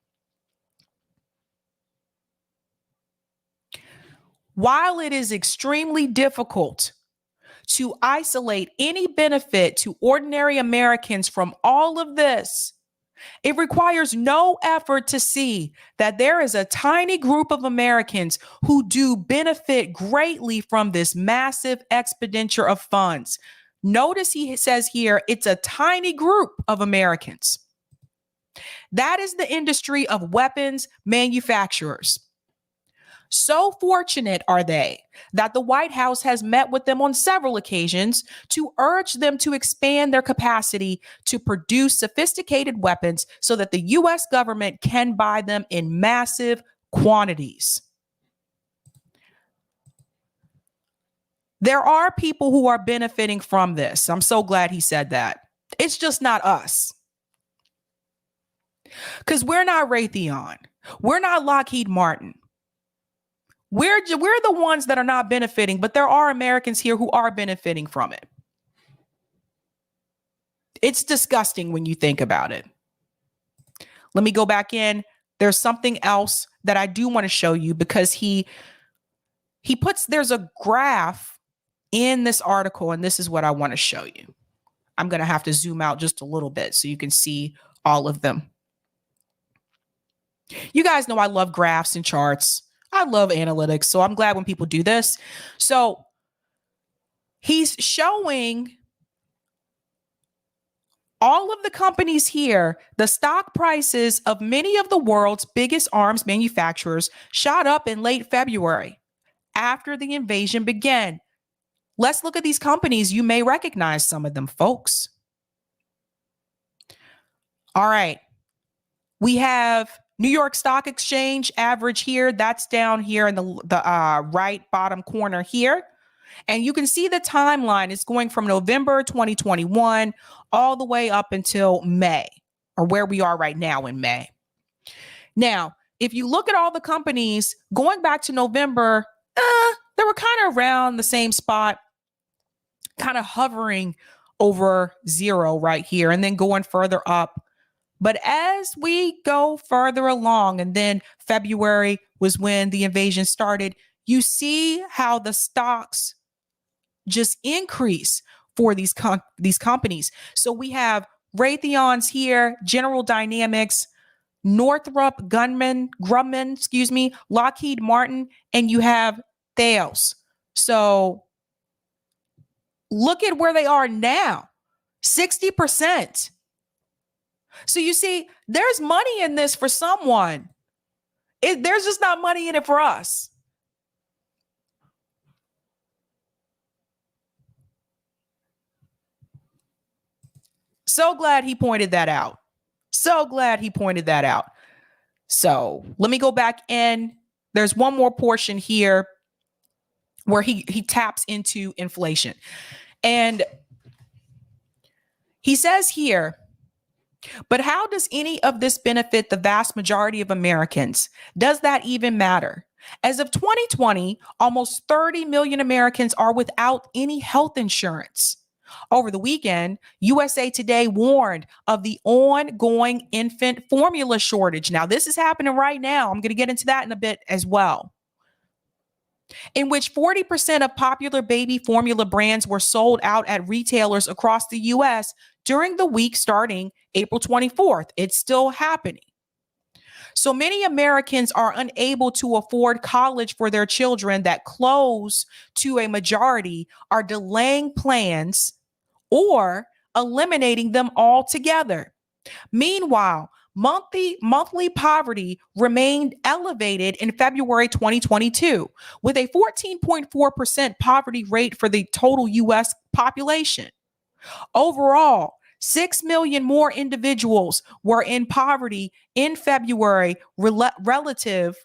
While it is extremely difficult to isolate any benefit to ordinary Americans from all of this, It requires no effort to see that there is a tiny group of Americans who do benefit greatly from this massive expenditure of funds. Notice he says here, it's a tiny group of Americans. That is the industry of weapons manufacturers. So fortunate are they that the White House has met with them on several occasions to urge them to expand their capacity to produce sophisticated weapons so that the U.S. government can buy them in massive quantities. There are people who are benefiting from this. I'm so glad he said that. It's just not us. Because we're not Raytheon. We're not Lockheed Martin. We're the ones that are not benefiting, but there are Americans here who are benefiting from it. It's disgusting when you think about it. Let me go back in. There's something else that I do want to show you because there's a graph in this article, and this is what I want to show you. I'm going to have to zoom out just a little bit so you can see all of them. You guys know I love graphs and charts. I love analytics, so I'm glad when people do this. So he's showing all of the companies here. The stock prices of many of the world's biggest arms manufacturers shot up in late February after the invasion began. Let's look at these companies. You may recognize some of them, folks. All right. We have New York Stock Exchange average here. That's down here in the right bottom corner here. And you can see the timeline is going from November 2021 all the way up until May, or where we are right now in May. Now, if you look at all the companies going back to November, they were kind of around the same spot, kind of hovering over zero right here and then going further up. But as we go further along, and then February was when the invasion started, you see how the stocks just increase for these companies. So we have Raytheon's here, General Dynamics, Northrop Grumman, Lockheed Martin, and you have Thales. So look at where they are now, 60%. So you see, there's money in this for someone. There's just not money in it for us. So glad he pointed that out. So glad he pointed that out. So let me go back in. There's one more portion here where he taps into inflation. And he says here, but how does any of this benefit the vast majority of Americans? Does that even matter? As of 2020, almost 30 million Americans are without any health insurance. Over the weekend, USA Today warned of the ongoing infant formula shortage. Now, this is happening right now. I'm going to get into that in a bit as well. In which 40% of popular baby formula brands were sold out at retailers across the U.S. during the week starting April 24th. It's still happening. So many Americans are unable to afford college for their children that close to a majority are delaying plans or eliminating them altogether. Meanwhile, monthly poverty remained elevated in February 2022, with a 14.4% poverty rate for the total U.S. population. Overall, 6 million more individuals were in poverty in February relative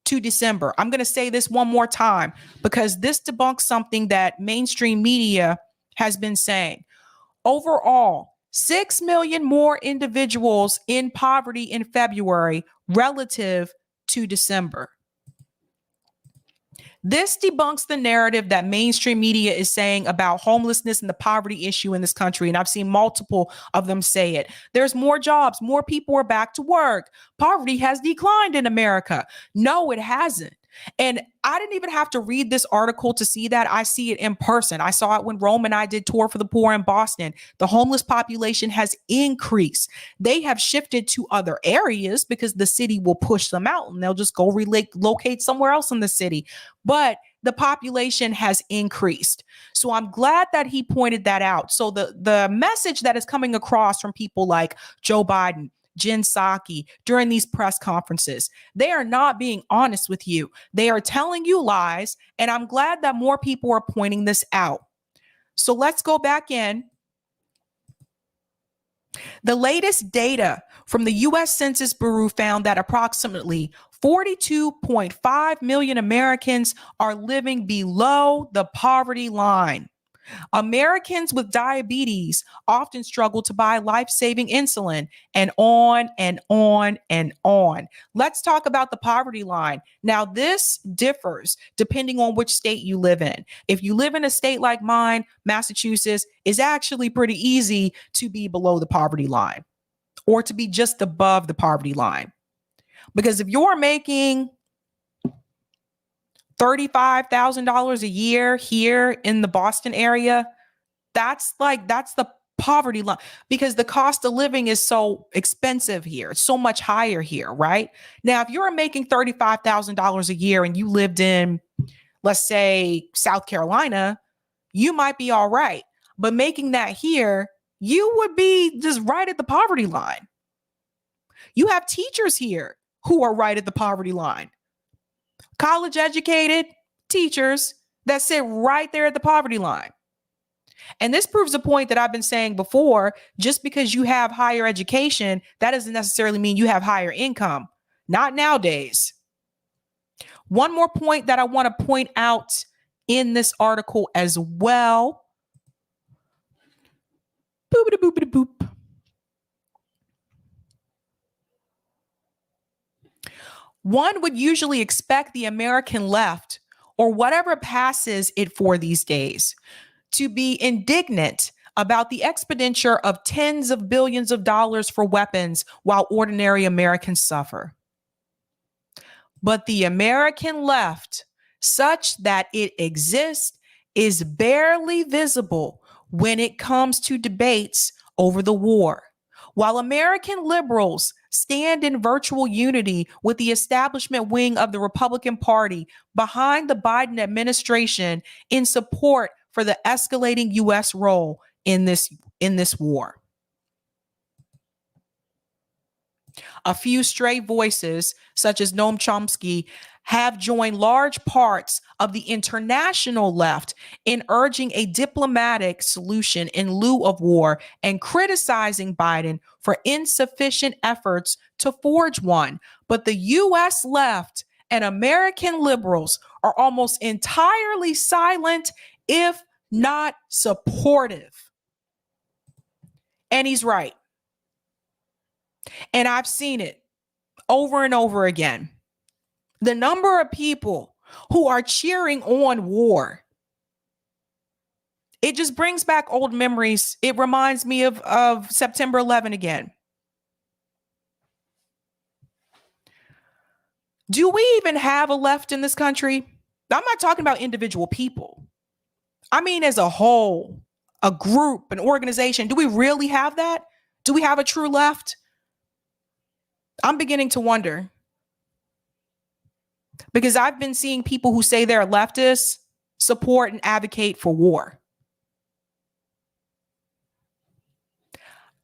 to December. I'm going to say this one more time because this debunks something that mainstream media has been saying. Overall, 6 million more individuals in poverty in February relative to December. This debunks the narrative that mainstream media is saying about homelessness and the poverty issue in this country. And I've seen multiple of them say it. There's more jobs. More people are back to work. Poverty has declined in America. No, it hasn't. And I didn't even have to read this article to see that. I see it in person. I saw it when Rome and I did Tour for the Poor in Boston. The homeless population has increased. They have shifted to other areas because the city will push them out and they'll just go relocate somewhere else in the city. But the population has increased. So I'm glad that he pointed that out. So the message that is coming across from people like Joe Biden, Jen Psaki during these press conferences, they are not being honest with you. They are telling you lies. And I'm glad that more people are pointing this out. So let's go back in. The latest data from the U.S. Census Bureau found that approximately 42.5 million Americans are living below the poverty line. Americans with diabetes often struggle to buy life-saving insulin, and on and on and on. Let's talk about the poverty line. Now, this differs depending on which state you live in. If you live in a state like mine, Massachusetts, is actually pretty easy to be below the poverty line or to be just above the poverty line. Because if you're making $35,000 a year here in the Boston area, that's the poverty line, because the cost of living is so expensive here. It's so much higher here, right? Now, if you're making $35,000 a year and you lived in, let's say, South Carolina, you might be all right. But making that here, you would be just right at the poverty line. You have teachers here who are right at the poverty line. College educated teachers that sit right there at the poverty line. And this proves a point that I've been saying before. Just because you have higher education, that doesn't necessarily mean you have higher income. Not nowadays. One more point that I want to point out in this article as well. Boopity boopity boop. One would usually expect the American left, or whatever passes it for these days, to be indignant about the expenditure of tens of billions of dollars for weapons while ordinary Americans suffer. But the American left, such that it exists, is barely visible when it comes to debates over the war. While American liberals stand in virtual unity with the establishment wing of the Republican Party behind the Biden administration in support for the escalating U.S. role in this war. A few stray voices, such as Noam Chomsky, have joined large parts of the international left in urging a diplomatic solution in lieu of war and criticizing Biden for insufficient efforts to forge one. But the U.S. left and American liberals are almost entirely silent, if not supportive. And he's right. And I've seen it over and over again. The number of people who are cheering on war, it just brings back old memories. It reminds me of September 11 again. Do we even have a left in this country? I'm not talking about individual people. I mean, as a whole, a group, an organization. Do we really have that? Do we have a true left? I'm beginning to wonder. Because I've been seeing people who say they're leftists support and advocate for war.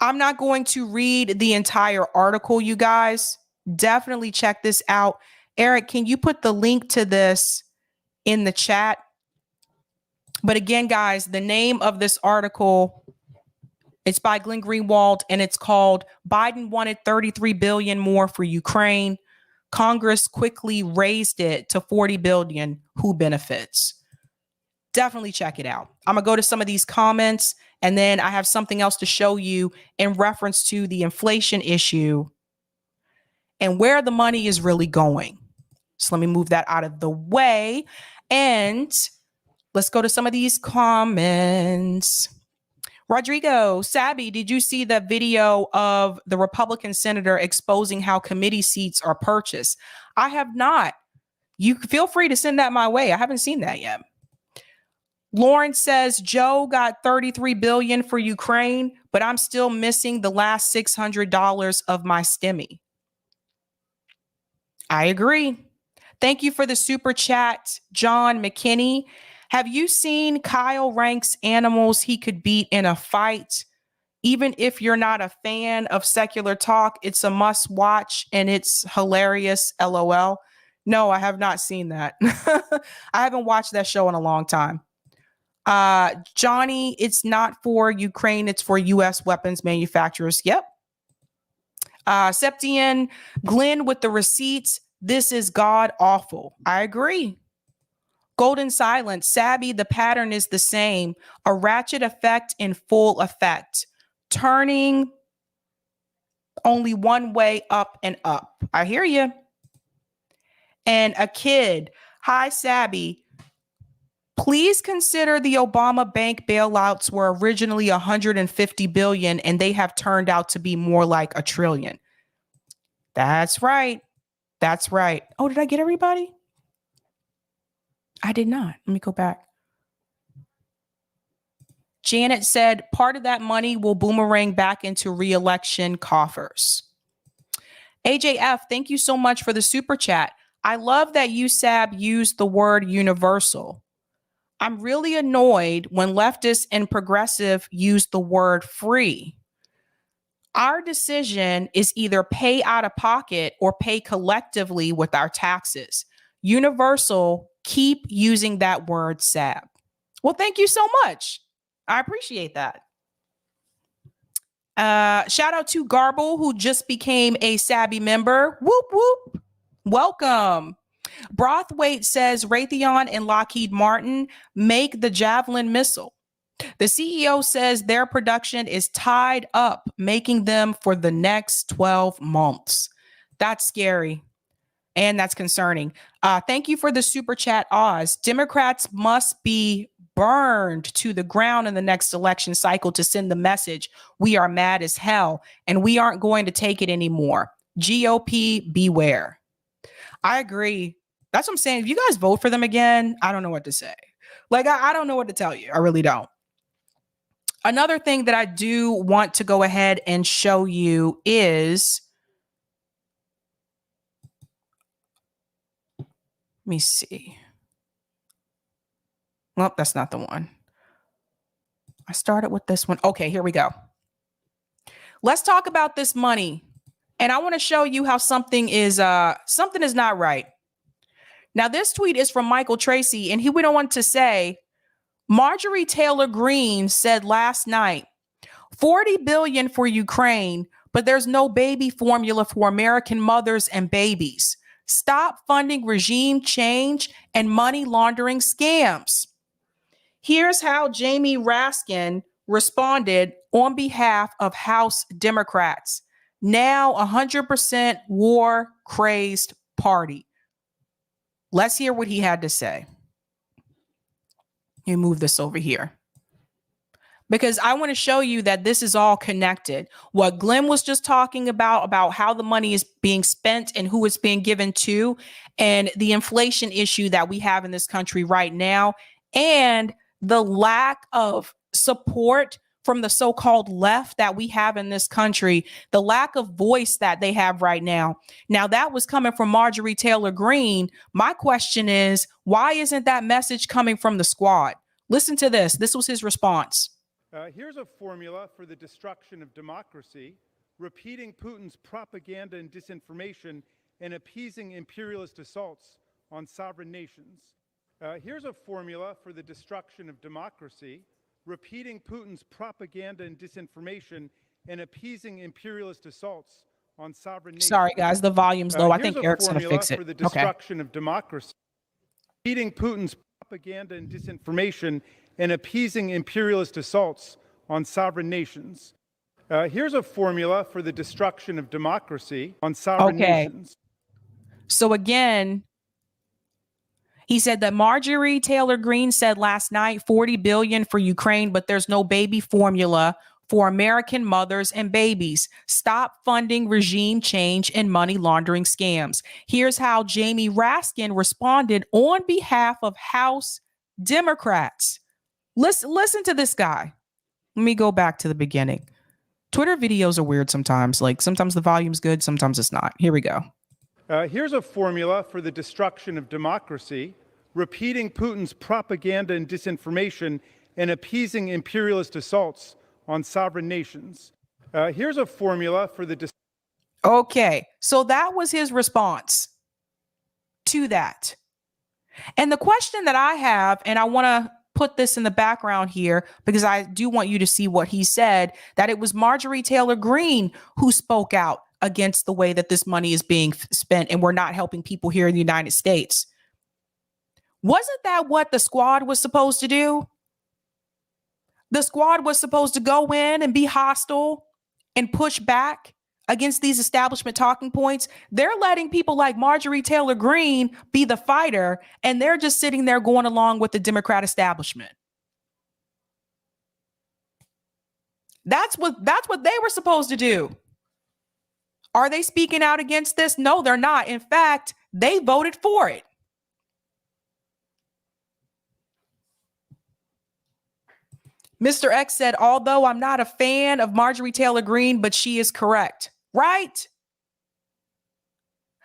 I'm not going to read the entire article, you guys. Definitely check this out. Eric, can you put the link to this in the chat? But again, guys, the name of this article, it's by Glenn Greenwald, and it's called Biden Wanted $33 billion More for Ukraine. Congress quickly raised it to $40 billion. Who benefits? Definitely check it out. I'm going to go to some of these comments, and then I have something else to show you in reference to the inflation issue and where the money is really going. So let me move that out of the way, and let's go to some of these comments. Rodrigo, Sabby, did you see the video of the Republican senator exposing how committee seats are purchased? I have not. You feel free to send that my way. I haven't seen that yet. Lauren says Joe got $33 billion for Ukraine, but I'm still missing the last $600 of my stimmy. I agree. Thank you for the super chat, John McKinney. Have you seen Kyle ranks animals he could beat in a fight? Even if you're not a fan of secular talk, it's a must watch and it's hilarious. LOL. No, I have not seen that. I haven't watched that show in a long time. Johnny, it's not for Ukraine. It's for U.S. weapons manufacturers. Yep. Septian, Glenn with the receipts. This is god awful. I agree. Golden Silence, Sabby, the pattern is the same. A ratchet effect in full effect. Turning only one way up and up. I hear you. And a kid, hi, Sabby. Please consider the Obama bank bailouts were originally $150 billion and they have turned out to be more like $1 trillion. That's right. That's right. Oh, did I get everybody? I did not. Let me go back. Janet said part of that money will boomerang back into re-election coffers. AJF, thank you so much for the super chat. I love that you, Sab, used the word universal. I'm really annoyed when leftists and progressive use the word free. Our decision is either pay out of pocket or pay collectively with our taxes. Universal, keep using that word, Sab. Well, thank you so much. I appreciate that. Shout out to Garble, who just became a Sabby member. Whoop, whoop. Welcome. Brothwaite says Raytheon and Lockheed Martin make the Javelin missile. The CEO says their production is tied up, making them for the next 12 months. That's scary. And that's concerning. Thank you for the super chat, Oz. Democrats must be burned to the ground in the next election cycle to send the message, we are mad as hell and we aren't going to take it anymore. GOP, beware. I agree. That's what I'm saying. If you guys vote for them again, I don't know what to say. Like, I don't know what to tell you. I really don't. Another thing that I do want to go ahead and show you is, let me see. Well, that's not the one. I started with this one. Okay, here we go. Let's talk about this money. And I want to show you how something is not right. Now, this tweet is from Michael Tracy, and he went on to say, Marjorie Taylor Greene said last night, $40 billion for Ukraine, but there's no baby formula for American mothers and babies. Stop funding regime change and money laundering scams. Here's how Jamie Raskin responded on behalf of House Democrats, now 100% war-crazed party. Let's hear what he had to say. Let me move this over here, because I want to show you that this is all connected. What Glenn was just talking about how the money is being spent and who it's being given to, and the inflation issue that we have in this country right now, and the lack of support from the so-called left that we have in this country, the lack of voice that they have right now. Now, that was coming from Marjorie Taylor Greene. My question is, why isn't that message coming from the squad? Listen to this. This was his response. Here's a formula for the destruction of democracy, repeating Putin's propaganda and disinformation and appeasing imperialist assaults on sovereign nations. Here's a formula for the destruction of democracy, repeating Putin's propaganda and disinformation and appeasing imperialist assaults on sovereign nations. Sorry, guys, the volume's low. I think Eric's going to fix it. For the destruction of democracy, repeating Putin's propaganda and disinformation and appeasing imperialist assaults on sovereign nations. Here's a formula for the destruction of democracy on sovereign nations. So again, he said that Marjorie Taylor Greene said last night, $40 billion for Ukraine, but there's no baby formula for American mothers and babies. Stop funding regime change and money laundering scams. Here's how Jamie Raskin responded on behalf of House Democrats. Listen to this guy. Let me go back to the beginning. Twitter videos are weird sometimes. Like sometimes the volume's good, sometimes it's not. Here we go. Here's a formula for the destruction of democracy: repeating Putin's propaganda and disinformation and appeasing imperialist assaults on sovereign nations. Here's a formula for the... Okay, so that was his response to that. And the question that I have, and I want to put this in the background here because I do want you to see what he said, that it was Marjorie Taylor Greene who spoke out against the way that this money is being spent and we're not helping people here in the United States. Wasn't that what the squad was supposed to do? The squad was supposed to go in and be hostile and push back against these establishment talking points. They're letting people like Marjorie Taylor Greene be the fighter, and they're just sitting there going along with the Democrat establishment. That's what they were supposed to do. Are they speaking out against this? No, they're not. In fact, they voted for it. Mr. X said, although I'm not a fan of Marjorie Taylor Greene, but she is correct, right?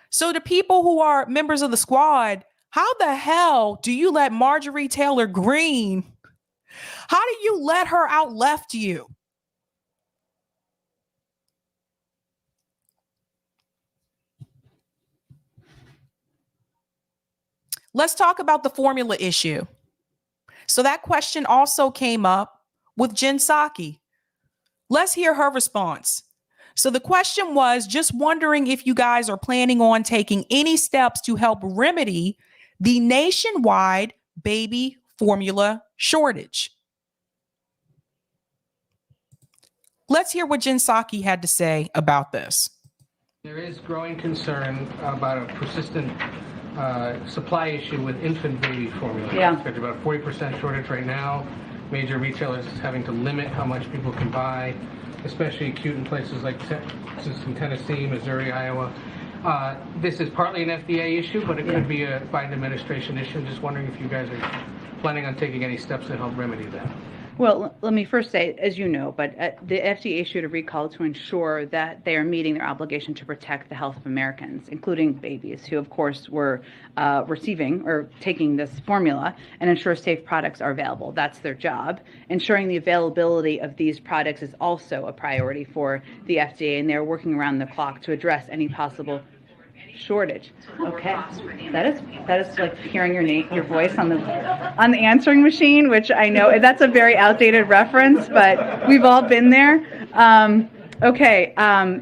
So the people who are members of the squad, how the hell do you let Marjorie Taylor Greene, how do you let her out left you? Let's talk about the formula issue. So that question also came up with Jen Psaki. Let's hear her response. So the question was, just wondering if you guys are planning on taking any steps to help remedy the nationwide baby formula shortage. Let's hear what Jen Psaki had to say about this. There is growing concern about a persistent supply issue with infant baby formula. Yeah. There's about a 40% shortage right now. Major retailers having to limit how much people can buy, especially acute in places like Texas and Tennessee, Missouri, Iowa. This is partly an FDA issue, but it could be a Biden administration issue. Just wondering if you guys are planning on taking any steps to help remedy that. Well, let me first say, as you know, but the FDA issued a recall to ensure that they are meeting their obligation to protect the health of Americans, including babies, who, of course, were receiving or taking this formula, and ensure safe products are available. That's their job. Ensuring the availability of these products is also a priority for the FDA, and they're working around the clock to address any possible shortage. Okay, that is like hearing your voice on the answering machine, which I know that's a very outdated reference, but we've all been there.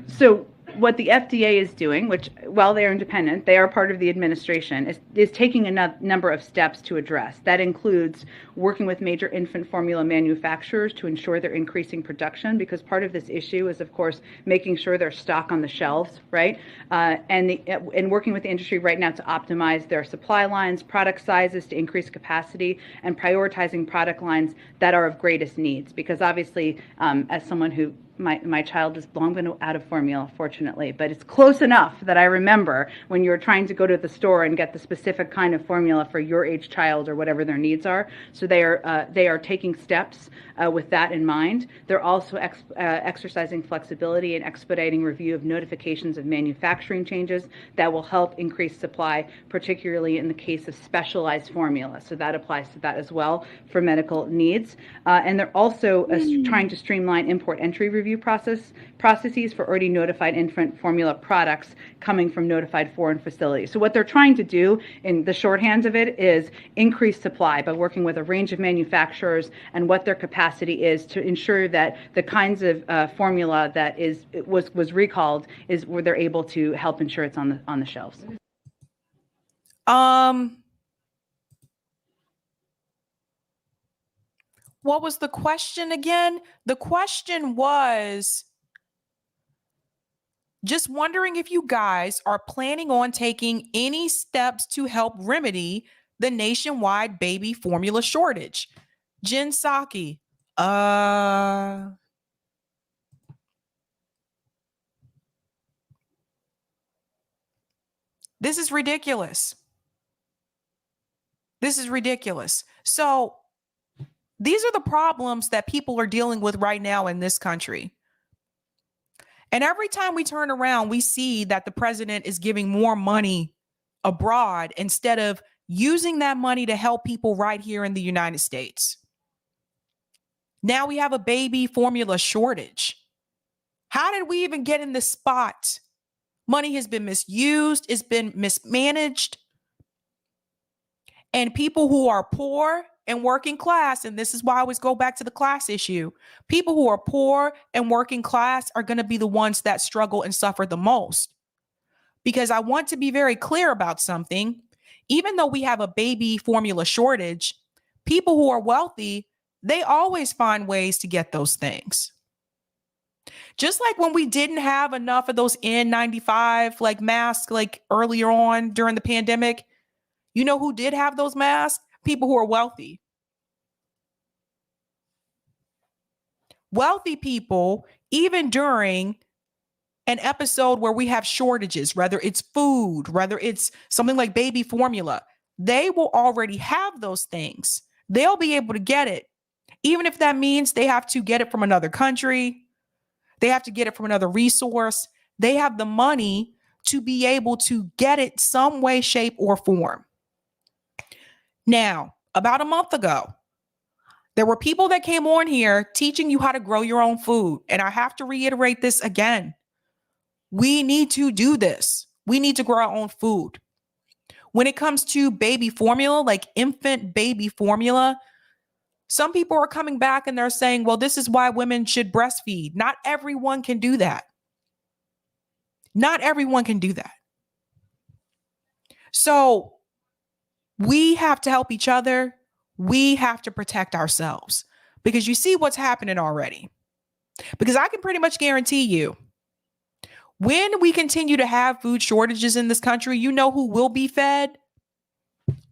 So what the FDA is doing, which while they are independent, they are part of the administration, is taking a number of steps to address. That includes working with major infant formula manufacturers to ensure they're increasing production, because part of this issue is, of course, making sure there's stock on the shelves, right? And working with the industry right now to optimize their supply lines, product sizes to increase capacity, and prioritizing product lines that are of greatest needs. Because obviously, as someone who my child has long been out of formula, fortunately, but it's close enough that I remember when you're trying to go to the store and get the specific kind of formula for your age child or whatever their needs are. So they are taking steps with that in mind. They're also exercising flexibility and expediting review of notifications of manufacturing changes that will help increase supply, particularly in the case of specialized formula. So that applies to that as well for medical needs. And they're also trying to streamline import entry review processes for already notified infant formula products coming from notified foreign facilities. So what they're trying to do in the shorthand of it is increase supply by working with a range of manufacturers and what their capacity is to ensure that the kinds of formula that was recalled is where they're able to help ensure it's on the shelves. What was the question again? The question was, just wondering if you guys are planning on taking any steps to help remedy the nationwide baby formula shortage. Jen Psaki, This is ridiculous. This is ridiculous. So these are the problems that people are dealing with right now in this country. And every time we turn around, we see that the president is giving more money abroad instead of using that money to help people right here in the United States. Now we have a baby formula shortage. How did we even get in this spot? Money has been misused, it's been mismanaged. And people who are poor and working class, and this is why I always go back to the class issue, people who are poor and working class are going to be the ones that struggle and suffer the most. Because I want to be very clear about something. Even though we have a baby formula shortage, people who are wealthy, they always find ways to get those things. Just like when we didn't have enough of those N95 like masks like earlier on during the pandemic, you know who did have those masks? People who are wealthy. Wealthy people, even during an episode where we have shortages, whether it's food, whether it's something like baby formula, they will already have those things. They'll be able to get it, even if that means they have to get it from another country. They have to get it from another resource. They have the money to be able to get it some way, shape, or form. Now, about a month ago, there were people that came on here teaching you how to grow your own food. And I have to reiterate this again. We need to do this. We need to grow our own food. When it comes to baby formula, like infant baby formula, some people are coming back and they're saying, well, this is why women should breastfeed. Not everyone can do that. Not everyone can do that. So we have to help each other. We have to protect ourselves because you see what's happening already. Because I can pretty much guarantee you, when we continue to have food shortages in this country, you know who will be fed?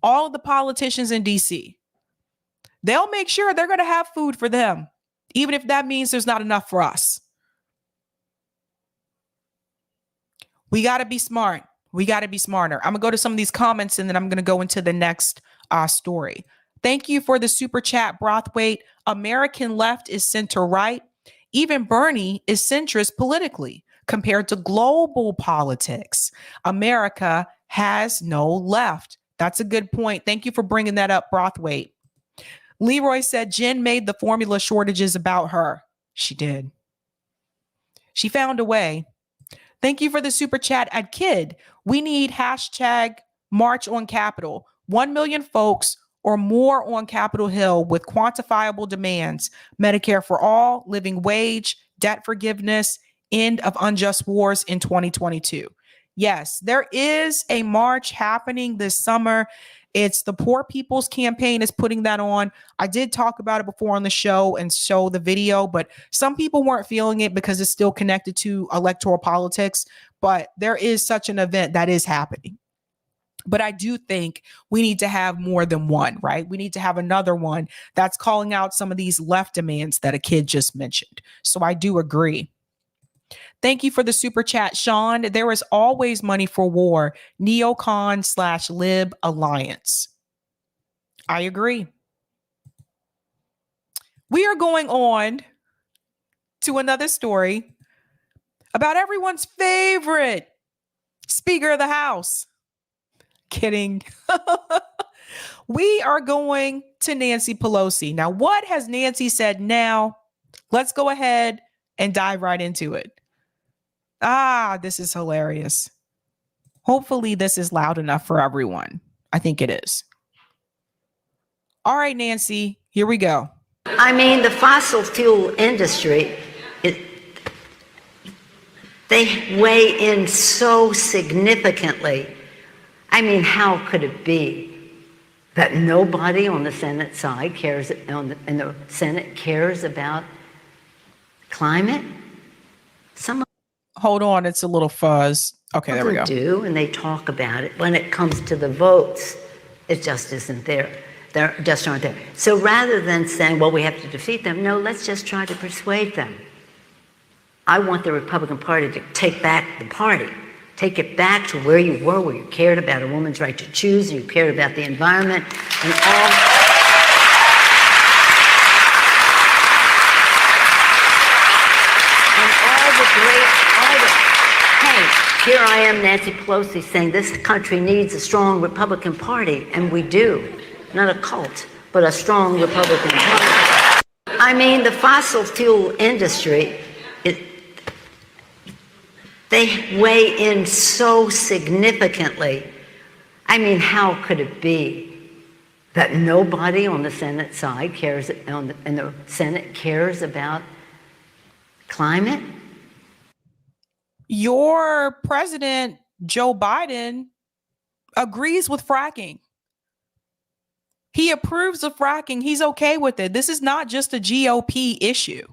All of the politicians in DC. They'll make sure they're going to have food for them, even if that means there's not enough for us. We got to be smart. We got to be smarter. I'm going to go to some of these comments and then I'm going to go into the next story. Thank you for the super chat, Brothwaite. American left is center right. Even Bernie is centrist politically compared to global politics. America has no left. That's a good point. Thank you for bringing that up, Brothwaite. Leroy said Jen made the formula shortages about her. She did. She found a way. Thank you for the super chat at Kid. We need hashtag March on Capitol. 1 million folks or more on Capitol Hill with quantifiable demands. Medicare for all, living wage, debt forgiveness, end of unjust wars in 2022. Yes, there is a march happening this summer. It's the Poor People's Campaign is putting that on. I did talk about it before on the show and show the video, but some people weren't feeling it because it's still connected to electoral politics. But there is such an event that is happening. But I do think we need to have more than one, right? We need to have another one that's calling out some of these left demands that a kid just mentioned. So I do agree. Thank you for the super chat, Sean. There is always money for war. Neocon/Lib Alliance. I agree. We are going on to another story about everyone's favorite Speaker of the House. Kidding. We are going to Nancy Pelosi. Now, what has Nancy said now? Let's go ahead and dive right into it. This is hilarious. Hopefully this is loud enough for everyone. I think it is. All right, Nancy, here we go. I mean, the fossil fuel industry, they weigh in so significantly. I mean, how could it be that nobody on the Senate side cares, in the Senate cares about climate? Hold on, it's a little fuzz. Okay, there we go. Do, and they talk about it. When it comes to the votes, it just isn't there. They just aren't there. So rather than saying, well, we have to defeat them, no, let's just try to persuade them. I want the Republican Party to take back the party Take it back to where you were, where you cared about a woman's right to choose, and you cared about the environment, and all the great artists. Hey, here I am, Nancy Pelosi, saying this country needs a strong Republican Party, and we do. Not a cult, but a strong Republican Party. I mean, the fossil fuel industry, they weigh in so significantly. I mean, how could it be that nobody on the Senate side cares, and the Senate cares about climate? Your president, Joe Biden, agrees with fracking. He approves of fracking. He's okay with it. This is not just a GOP issue.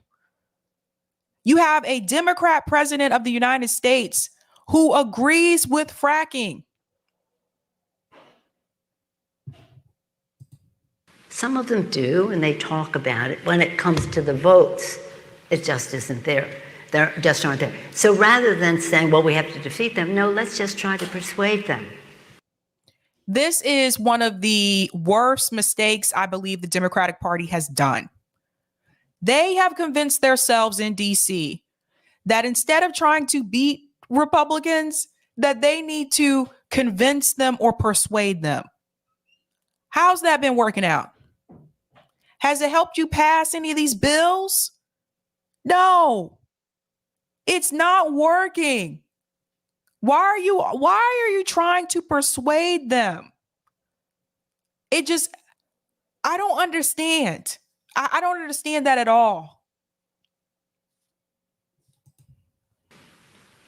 You have a Democrat president of the United States who agrees with fracking. Some of them do, and they talk about it. When it comes to the votes, it just isn't there. They just aren't there. So rather than saying, well, we have to defeat them, no, let's just try to persuade them. This is one of the worst mistakes I believe the Democratic Party has done. They have convinced themselves in DC that instead of trying to beat Republicans, that they need to convince them or persuade them. How's that been working out? Has it helped you pass any of these bills? No, it's not working. Why are you trying to persuade them? I don't understand. I don't understand that at all.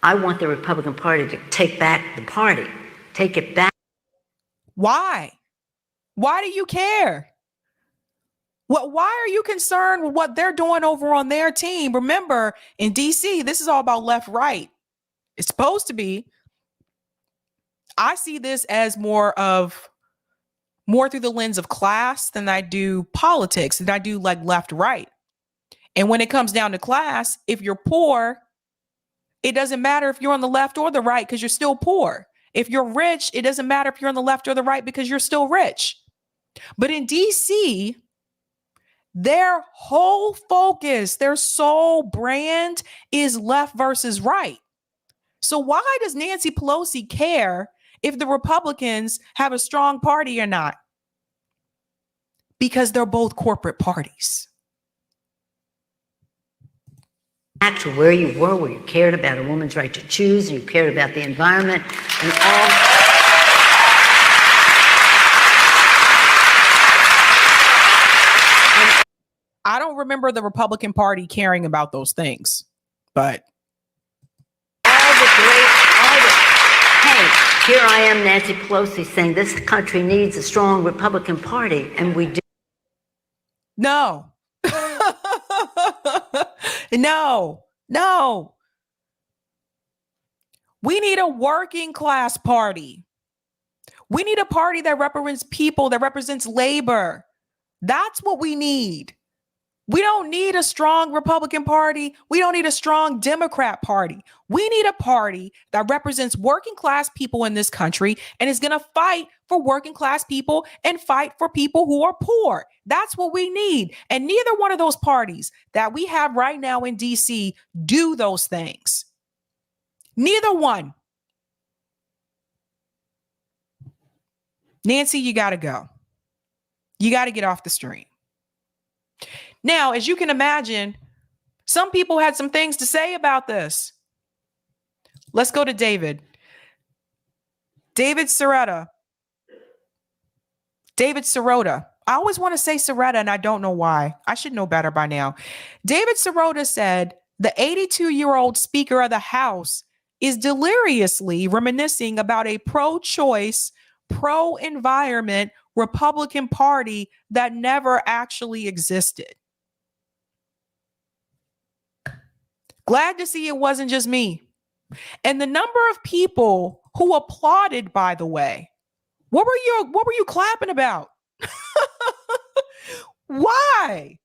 I want the Republican Party to take back the party, take it back. Why? Why do you care? Why are you concerned with what they're doing over on their team? Remember, in DC, this is all about left, right. It's supposed to be. I see this as more through the lens of class than I do politics, than I do like left, right. And when it comes down to class, if you're poor, it doesn't matter if you're on the left or the right because you're still poor. If you're rich, it doesn't matter if you're on the left or the right because you're still rich. But in DC, their whole focus, their sole brand is left versus right. So why does Nancy Pelosi care if the Republicans have a strong party or not? Because they're both corporate parties. Back to where you were, where you cared about a woman's right to choose, and you cared about the environment, and all. I don't remember the Republican Party caring about those things, but All the great artists. Hey, here I am, Nancy Pelosi, saying this country needs a strong Republican Party, and we do. no. No. We need a working class party. We need a party that represents people, that represents labor. That's what we need. We don't need a strong Republican Party. We don't need a strong Democrat Party. We need a party that represents working class people in this country and is going to fight for working class people and fight for people who are poor. That's what we need. And neither one of those parties that we have right now in DC do those things. Neither one. Nancy, you got to go. You got to get off the street. Now, as you can imagine, some people had some things to say about this. Let's go to David. David Sirota. I always want to say Sirota, and I don't know why. I should know better by now. David Sirota said the 82-year-old Speaker of the House is deliriously reminiscing about a pro-choice, pro-environment Republican Party that never actually existed. Glad to see it wasn't just me. And the number of people who applauded, by the way, what were you clapping about? Why?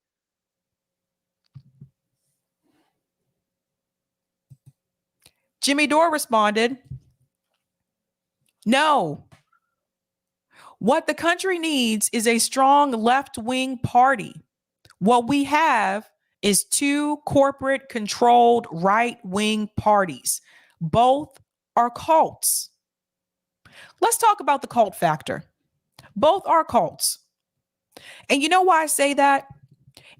Jimmy Dore responded, No. What the country needs is a strong left-wing party. What we have is two corporate-controlled right-wing parties. Both are cults. Let's talk about the cult factor. Both are cults. And you know why I say that?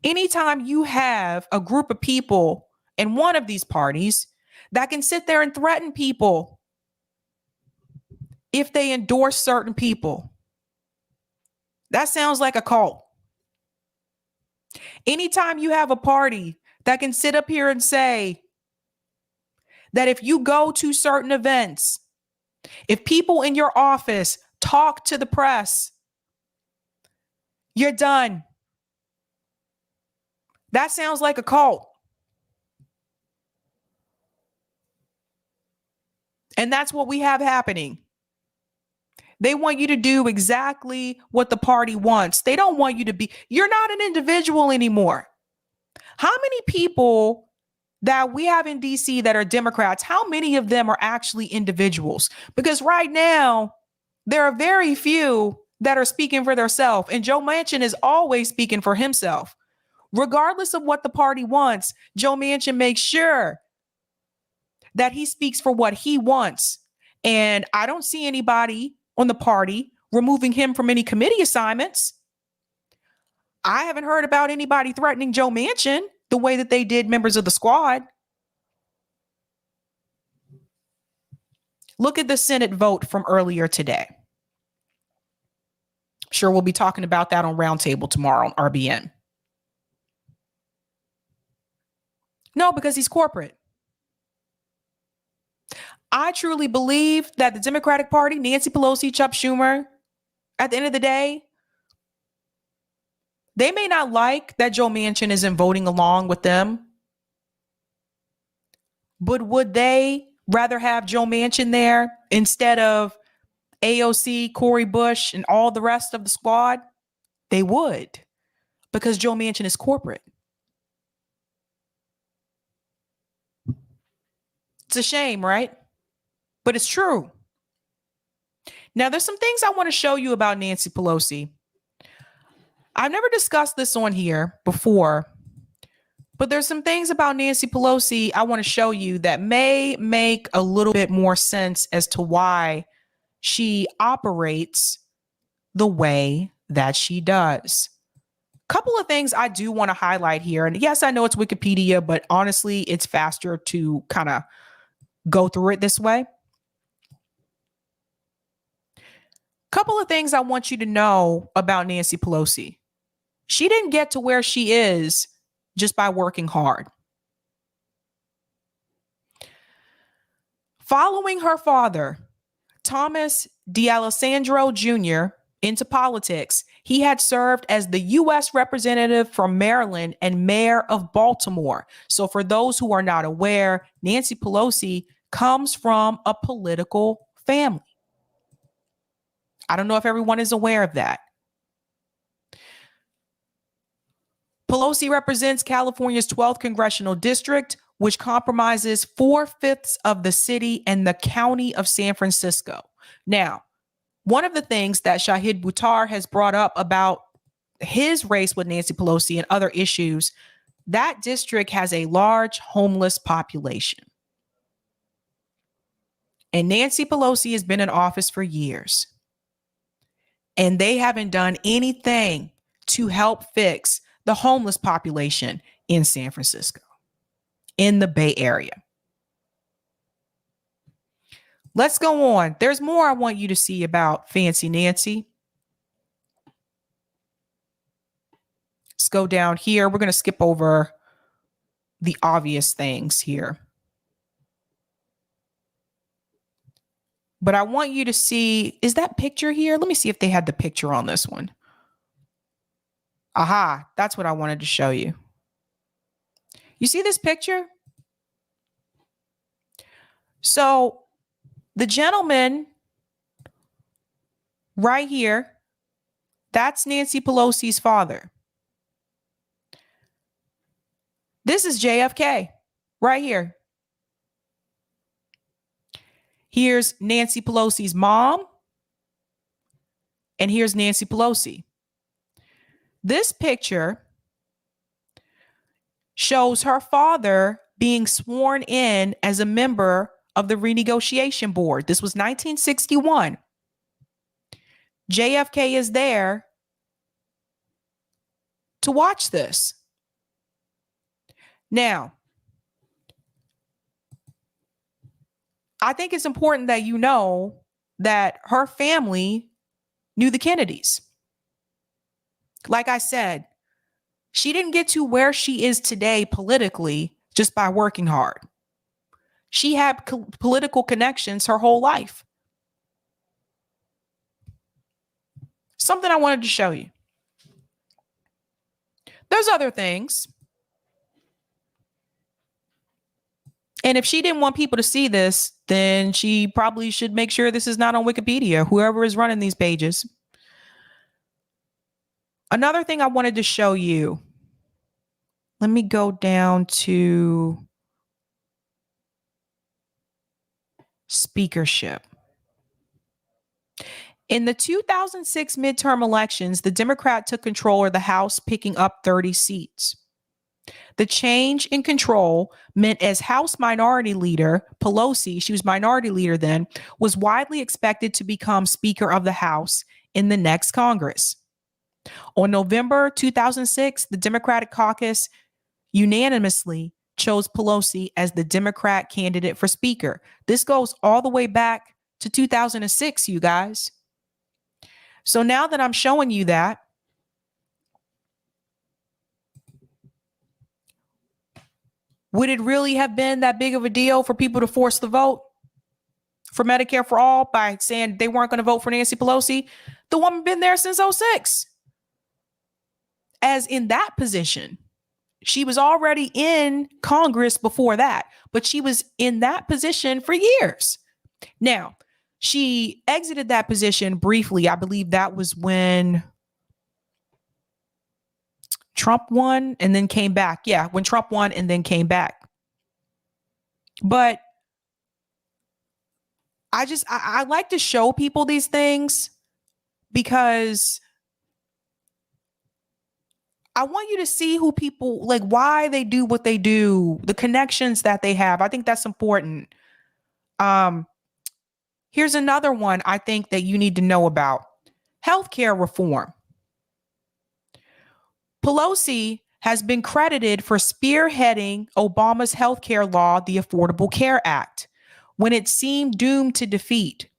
Anytime you have a group of people in one of these parties that can sit there and threaten people if they endorse certain people, that sounds like a cult. Anytime you have a party that can sit up here and say that if you go to certain events, if people in your office talk to the press, you're done. That sounds like a cult. And that's what we have happening. They want you to do exactly what the party wants. They don't want you to be, you're not an individual anymore. How many people that we have in DC that are Democrats, how many of them are actually individuals? Because right now, there are very few that are speaking for themselves. And Joe Manchin is always speaking for himself. Regardless of what the party wants, Joe Manchin makes sure that he speaks for what he wants. And I don't see anybody on the party removing him from any committee assignments. I haven't heard about anybody threatening Joe Manchin the way that they did members of the squad. Look at the Senate vote from earlier today. Sure, we'll be talking about that on Roundtable tomorrow on RBN. No, because he's corporate. I truly believe that the Democratic Party, Nancy Pelosi, Chuck Schumer, at the end of the day, they may not like that Joe Manchin isn't voting along with them, but would they rather have Joe Manchin there instead of AOC, Cori Bush, and all the rest of the squad? They would, because Joe Manchin is corporate. It's a shame, right? But it's true. Now, there's some things I want to show you about Nancy Pelosi. I've never discussed this on here before, but there's some things about Nancy Pelosi I want to show you that may make a little bit more sense as to why she operates the way that she does. Couple of things I do want to highlight here. And yes, I know it's Wikipedia, but honestly, it's faster to kind of go through it this way. Couple of things I want you to know about Nancy Pelosi. She didn't get to where she is just by working hard. Following her father, Thomas D'Alessandro Jr., into politics, he had served as the U.S. representative from Maryland and mayor of Baltimore. So for those who are not aware, Nancy Pelosi comes from a political family. I don't know if everyone is aware of that. Pelosi represents California's 12th congressional district, which compromises 4/5 of the city and the county of San Francisco. Now, one of the things that Shahid Buttar has brought up about his race with Nancy Pelosi and other issues, that district has a large homeless population. And Nancy Pelosi has been in office for years. And they haven't done anything to help fix the homeless population in San Francisco, in the Bay Area. Let's go on. There's more I want you to see about Fancy Nancy. Let's go down here. We're going to skip over the obvious things here. But I want you to see, is that picture here? Let me see if they had the picture on this one. Aha, that's what I wanted to show you. You see this picture? So the gentleman right here, that's Nancy Pelosi's father. This is JFK right here. Here's Nancy Pelosi's mom. And here's Nancy Pelosi. This picture shows her father being sworn in as a member of the renegotiation board. This was 1961. JFK is there to watch this. Now, I think it's important that you know that her family knew the Kennedys. Like I said, she didn't get to where she is today politically just by working hard. She had political connections her whole life. Something I wanted to show you. There's other things. And if she didn't want people to see this, then she probably should make sure this is not on Wikipedia, whoever is running these pages. Another thing I wanted to show you. Let me go down to speakership. In the 2006 midterm elections, the Democrat took control of the House, picking up 30 seats. The change in control meant as House Minority Leader, Pelosi, she was Minority Leader then, was widely expected to become Speaker of the House in the next Congress. On November 2006, the Democratic caucus unanimously chose Pelosi as the Democrat candidate for Speaker. This goes all the way back to 2006, you guys. So now that I'm showing you that, would it really have been that big of a deal for people to force the vote for Medicare for all by saying they weren't going to vote for Nancy Pelosi? The woman been there since 2006. As in that position, she was already in Congress before that, but she was in that position for years. Now, she exited that position briefly. I believe that was when Trump won and then came back. Yeah, when Trump won and then came back. But I like to show people these things because I want you to see who people, like why they do what they do, the connections that they have. I think that's important. Here's another one I think that you need to know about. Healthcare reform. Pelosi has been credited for spearheading Obama's healthcare law, the Affordable Care Act, when it seemed doomed to defeat.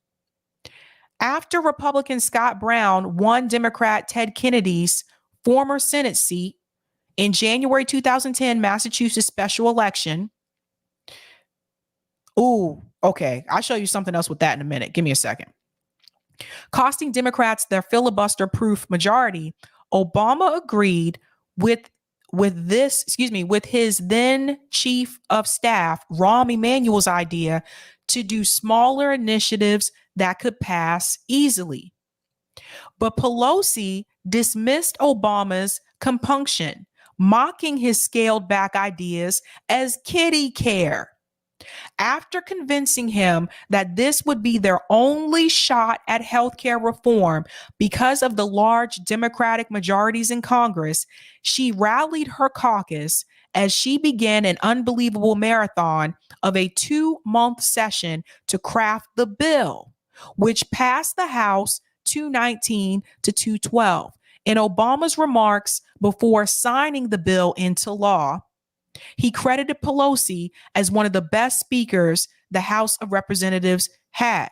After Republican Scott Brown won Democrat Ted Kennedy's former Senate seat in January 2010 Massachusetts special election. Ooh, okay. I'll show you something else with that in a minute. Give me a second. Costing Democrats their filibuster-proof majority, Obama agreed with his then chief of staff, Rahm Emanuel's idea to do smaller initiatives that could pass easily. But Pelosi dismissed Obama's compunction, mocking his scaled back ideas as kiddie care. After convincing him that this would be their only shot at healthcare reform because of the large Democratic majorities in Congress, she rallied her caucus as she began an unbelievable marathon of a 2-month session to craft the bill, which passed the House 219 to 212. In Obama's remarks before signing the bill into law, he credited Pelosi as one of the best speakers the House of Representatives had.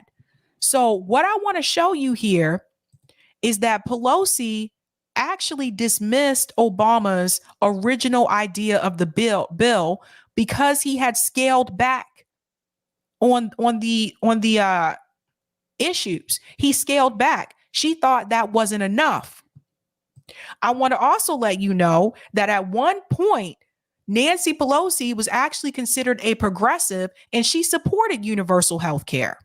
So what I want to show you here is that Pelosi actually dismissed Obama's original idea of the bill because he had scaled back on the issues. He scaled back. She thought that wasn't enough. I want to also let you know that at one point, Nancy Pelosi was actually considered a progressive and she supported universal health care.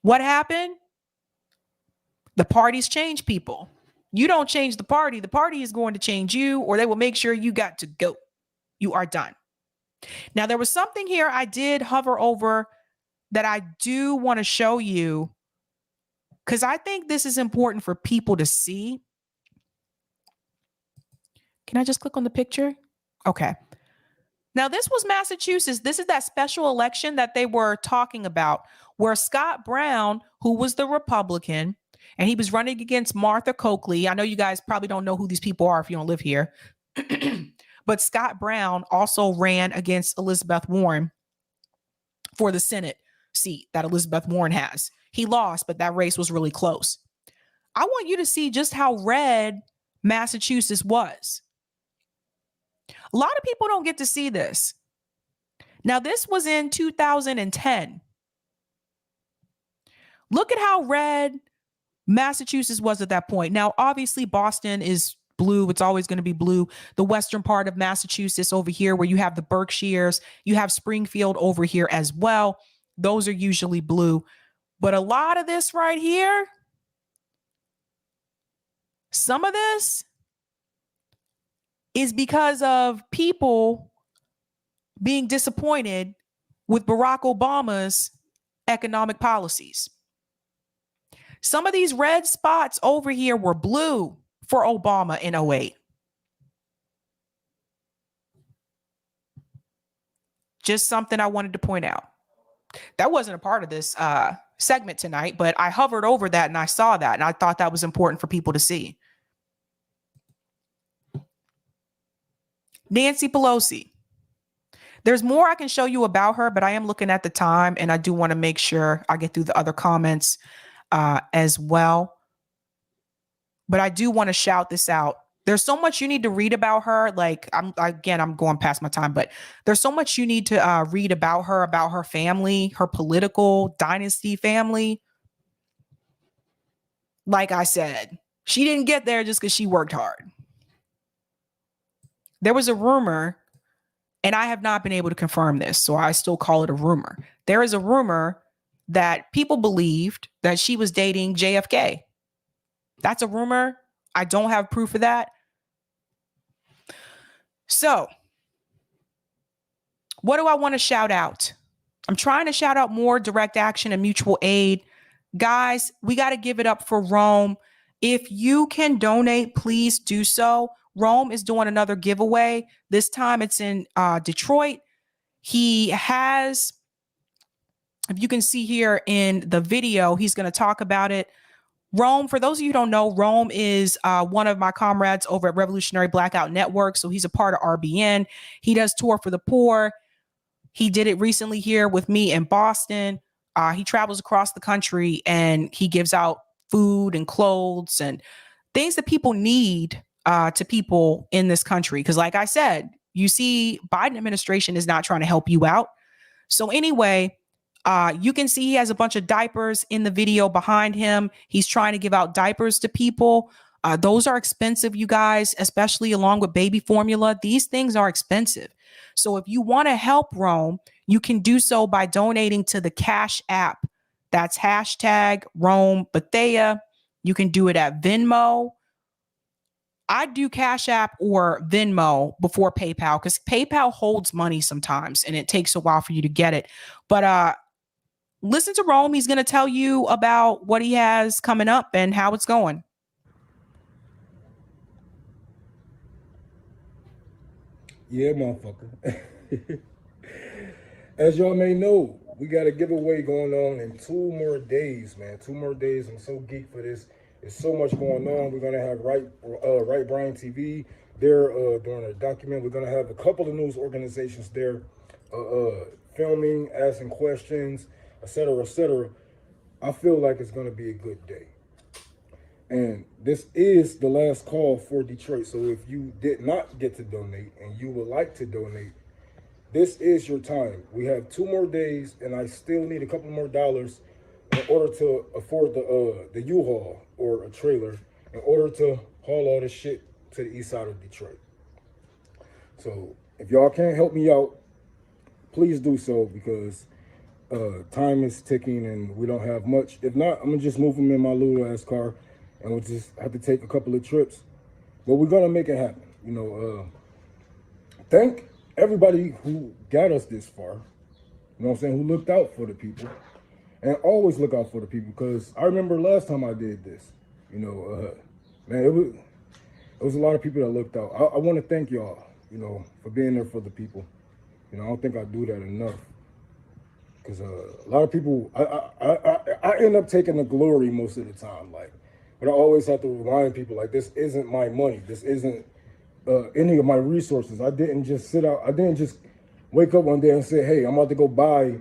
What happened? The parties change people. You don't change the party is going to change you, or they will make sure you got to go. You are done. Now, there was something here I did hover over that I do want to show you because I think this is important for people to see. Can I just click on the picture? Okay. Now, this was Massachusetts. This is that special election that they were talking about where Scott Brown, who was the Republican, and he was running against Martha Coakley. I know you guys probably don't know who these people are if you don't live here. But Scott Brown also ran against Elizabeth Warren for the Senate seat that Elizabeth Warren has. He lost, but that race was really close. I want you to see just how red Massachusetts was. A lot of people don't get to see this. Now, this was in 2010. Look at how red Massachusetts was at that point. Now, obviously, Boston is blue. It's always going to be blue. The western part of Massachusetts over here where you have the Berkshires, you have Springfield over here as well. Those are usually blue. But a lot of this right here, some of this is because of people being disappointed with Barack Obama's economic policies. Some of these red spots over here were blue for Obama in 2008. Just something I wanted to point out. That wasn't a part of this segment tonight, but I hovered over that and I saw that, and I thought that was important for people to see. Nancy Pelosi. There's more I can show you about her, but I am looking at the time and I do want to make sure I get through the other comments as well. But I do want to shout this out. There's so much you need to read about her. Like, I'm going past my time, but there's so much you need to read about her family, her political dynasty family. Like I said, she didn't get there just because she worked hard. There was a rumor, and I have not been able to confirm this, so I still call it a rumor. There is a rumor that people believed that she was dating JFK. That's a rumor. I don't have proof of that. So, what do I want to shout out? I'm trying to shout out more direct action and mutual aid. Guys, we got to give it up for Rome. If you can donate, please do so. Rome is doing another giveaway. This time it's in Detroit. He has, if you can see here in the video, he's going to talk about it. Rome, for those of you who don't know, Rome is one of my comrades over at Revolutionary Blackout Network. So he's a part of RBN. He does Tour for the Poor. He did it recently here with me in Boston. He travels across the country and he gives out food and clothes and things that people need to people in this country. Because like I said, you see, Biden administration is not trying to help you out. So anyway, you can see he has a bunch of diapers in the video behind him. He's trying to give out diapers to people. Those are expensive, you guys, especially along with baby formula. These things are expensive. So if you want to help Rome, you can do so by donating to the Cash App. That's hashtag Rome Bethea. You can do it at Venmo. I do Cash App or Venmo before PayPal because PayPal holds money sometimes and it takes a while for you to get it. But listen to Rome. He's going to tell you about what he has coming up and how it's going. Yeah, motherfucker. As y'all may know, we got a giveaway going on in 2 more days, man. 2 more days. I'm so geeked for this. There's so much going on. We're going to have Right Brian TV there doing a document. We're going to have a couple of news organizations there filming, asking questions, etc., etc. I feel like it's going to be a good day. And this is the last call for Detroit. So if you did not get to donate and you would like to donate, this is your time. We have 2 more days, and I still need a couple more dollars in order to afford the U-Haul or a trailer in order to haul all this shit to the east side of Detroit. So if y'all can't help me out, please do so because time is ticking and we don't have much. If not, I'm gonna just move them in my little ass car and we'll just have to take a couple of trips. But we're gonna make it happen. You know, thank everybody who got us this far. You know what I'm saying? Who looked out for the people. And always look out for the people, because I remember last time I did this, you know, man, it was a lot of people that looked out. I want to thank y'all, you know, for being there for the people. You know, I don't think I do that enough, because a lot of people, I end up taking the glory most of the time, like, but I always have to remind people, like, this isn't my money. This isn't any of my resources. I didn't just sit out. I didn't just wake up one day and say, hey, I'm about to go buy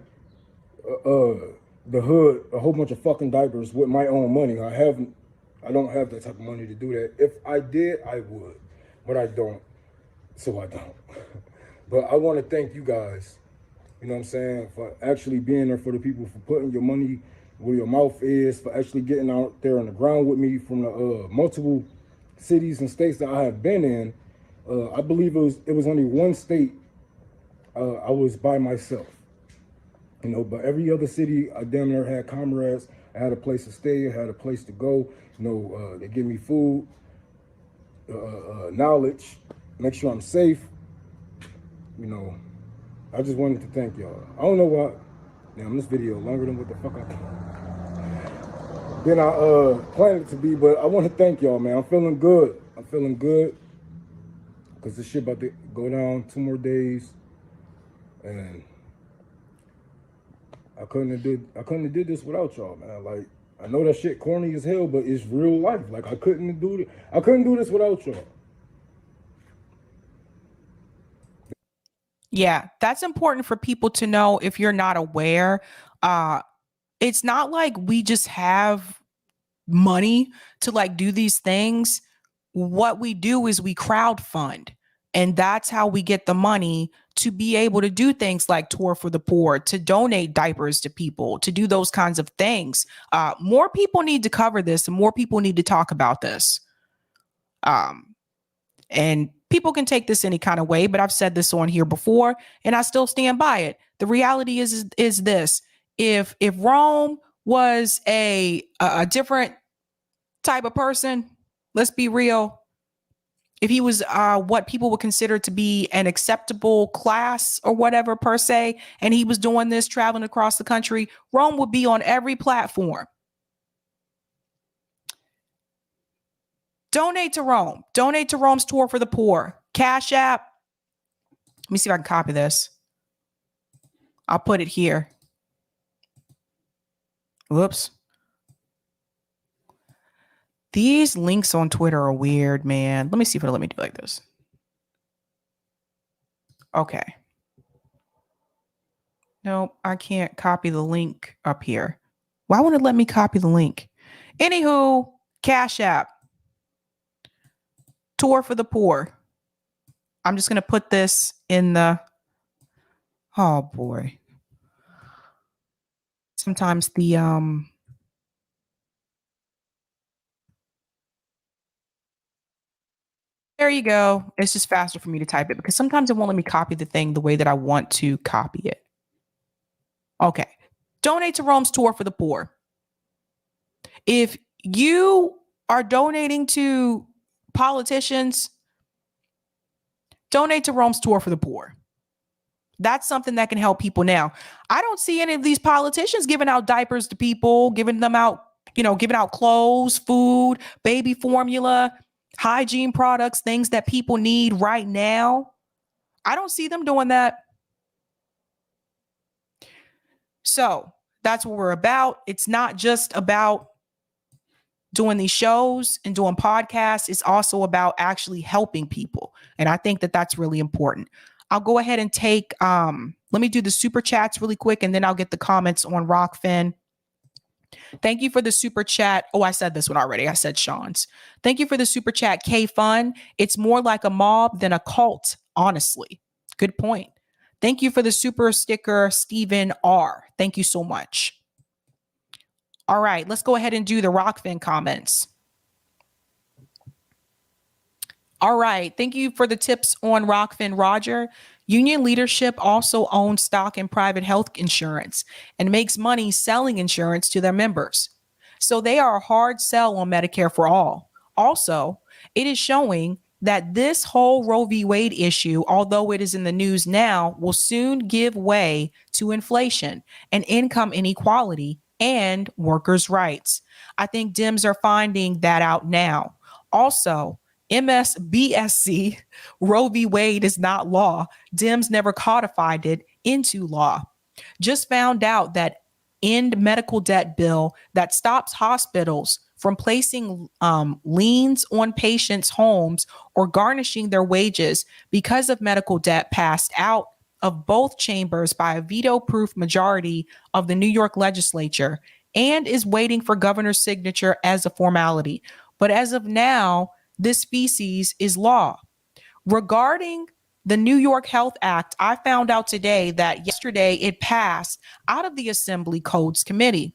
the hood a whole bunch of fucking diapers with my own money. I don't have that type of money to do that. If I did, I would, but I don't, so I don't. But I want to thank you guys, you know what I'm saying, for actually being there for the people, for putting your money where your mouth is, for actually getting out there on the ground with me from the multiple cities and states that I have been in. I believe it was only one state I was by myself. You know, but every other city, I damn near had comrades. I had a place to stay, I had a place to go. You know, they give me food, knowledge, make sure I'm safe. You know, I just wanted to thank y'all. I don't know why. Damn, this video longer than what the fuck I planned it to be, but I want to thank y'all, man. I'm feeling good. I'm feeling good, because this shit about to go down 2 more days, and I couldn't have did this without y'all, man. Like, I know that shit corny as hell, but it's real life. Like, I couldn't do this without y'all. Yeah, that's important for people to know if you're not aware. It's not like we just have money to like do these things. What we do is we crowdfund, and that's how we get the money to be able to do things like Tour for the Poor, to donate diapers to people, to do those kinds of things. More people need to cover this, and more people need to talk about this. And people can take this any kind of way, but I've said this on here before, and I still stand by it. The reality is this: if Rome was a different type of person, let's be real. If he was what people would consider to be an acceptable class or whatever per se, and he was doing this, traveling across the country, Rome would be on every platform. Donate to Rome. Donate to Rome's Tour for the Poor. Cash App. Let me see if I can copy this. I'll put it here. Whoops. These links on Twitter are weird, man. Let me see if it'll let me do like this. Okay. Nope, I can't copy the link up here. Why won't it let me copy the link? Anywho, Cash App. Tour for the Poor. I'm just going to put this in the... Oh, boy. Sometimes the... There you go. It's just faster for me to type it, because sometimes it won't let me copy the thing the way that I want to copy it. Okay. Donate to Rome's Tour for the Poor. If you are donating to politicians, donate to Rome's Tour for the Poor. That's something that can help people now. I don't see any of these politicians giving out diapers to people, giving out clothes, food, baby formula, hygiene products, things that people need right now. I don't see them doing that. So that's what we're about. It's not just about doing these shows and doing podcasts. It's also about actually helping people. And I think that that's really important. I'll go ahead and take, let me do the super chats really quick, and then I'll get the comments on Rockfin. Thank you for the super chat. Oh, I said this one already. I said Sean's. Thank you for the super chat, K Fun. It's more like a mob than a cult, honestly. Good point. Thank you for the super sticker, Stephen R. Thank you so much. All right, let's go ahead and do the Rockfin comments. All right, thank you for the tips on Rockfin, Roger. Union leadership also owns stock in private health insurance and makes money selling insurance to their members. So they are a hard sell on Medicare for all. Also, it is showing that this whole Roe v. Wade issue, although it is in the news now, will soon give way to inflation and income inequality and workers' rights. I think Dems are finding that out now. Also, MSBSC, Roe v. Wade is not law. Dems never codified it into law. Just found out that end medical debt bill that stops hospitals from placing liens on patients' homes or garnishing their wages because of medical debt passed out of both chambers by a veto-proof majority of the New York legislature and is waiting for governor's signature as a formality. But as of now, this species is law. Regarding the New York Health Act, I found out today that yesterday it passed out of the Assembly Codes Committee.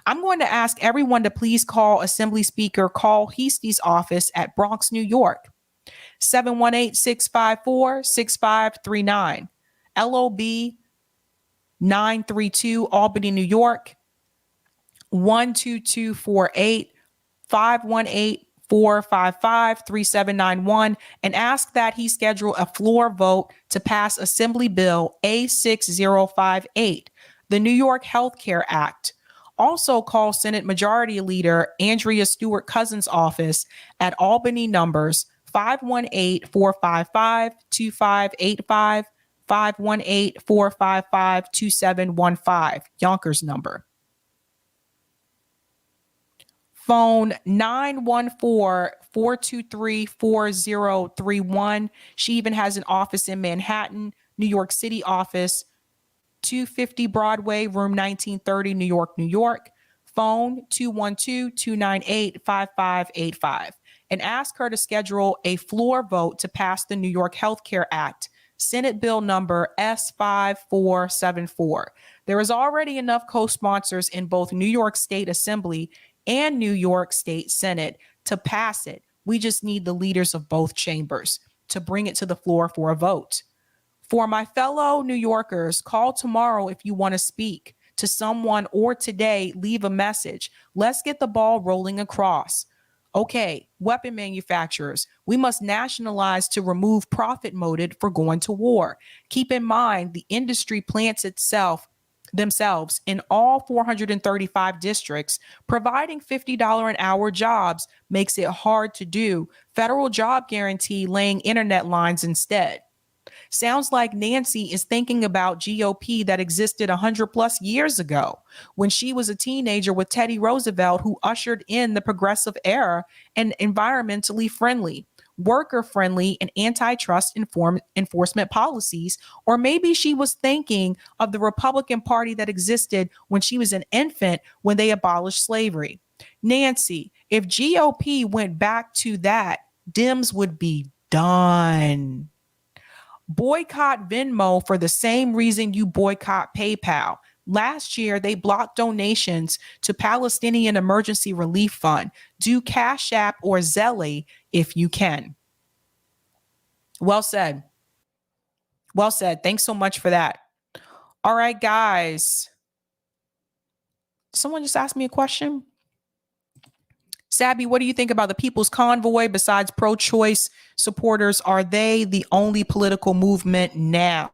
I'm going to ask everyone to please call Assembly Speaker Carl Heastie's office at Bronx, New York, 718-654-6539, LOB 932, Albany, New York, 12248, 518-455-3791, and ask that he schedule a floor vote to pass Assembly Bill A6058, the New York Healthcare Act. Also call Senate Majority Leader Andrea Stewart Cousins' office at Albany numbers 518-455-2585, 518-455-2715, Yonkers number. Phone 914-423-4031. She even has an office in Manhattan, New York City office, 250 Broadway, room 1930, New York, New York. Phone 212-298-5585. And ask her to schedule a floor vote to pass the New York Healthcare Act, Senate Bill number S5474. There is already enough co-sponsors in both New York State Assembly and New York State Senate to pass it. We just need the leaders of both chambers to bring it to the floor for a vote. For my fellow New Yorkers, call tomorrow if you want to speak to someone, or today, leave a message. Let's get the ball rolling across. Okay, weapon manufacturers, we must nationalize to remove profit motive for going to war. Keep in mind, the industry plants themselves in all 435 districts. Providing $50 an hour jobs makes it hard to do. Federal job guarantee laying internet lines instead. Sounds like Nancy is thinking about GOP that existed 100 plus years ago when she was a teenager with Teddy Roosevelt, who ushered in the progressive era and environmentally friendly, worker friendly, and antitrust enforcement policies. Or maybe she was thinking of the Republican Party that existed when she was an infant when they abolished slavery. Nancy, if GOP went back to that, Dems would be done. Boycott Venmo for the same reason you boycott PayPal. Last year, they blocked donations to Palestinian Emergency Relief Fund. Do Cash App or Zelle if you can. Well said. Well said. Thanks so much for that. All right, guys. Someone just asked me a question. Sabby, what do you think about the People's Convoy besides pro-choice supporters? Are they the only political movement now?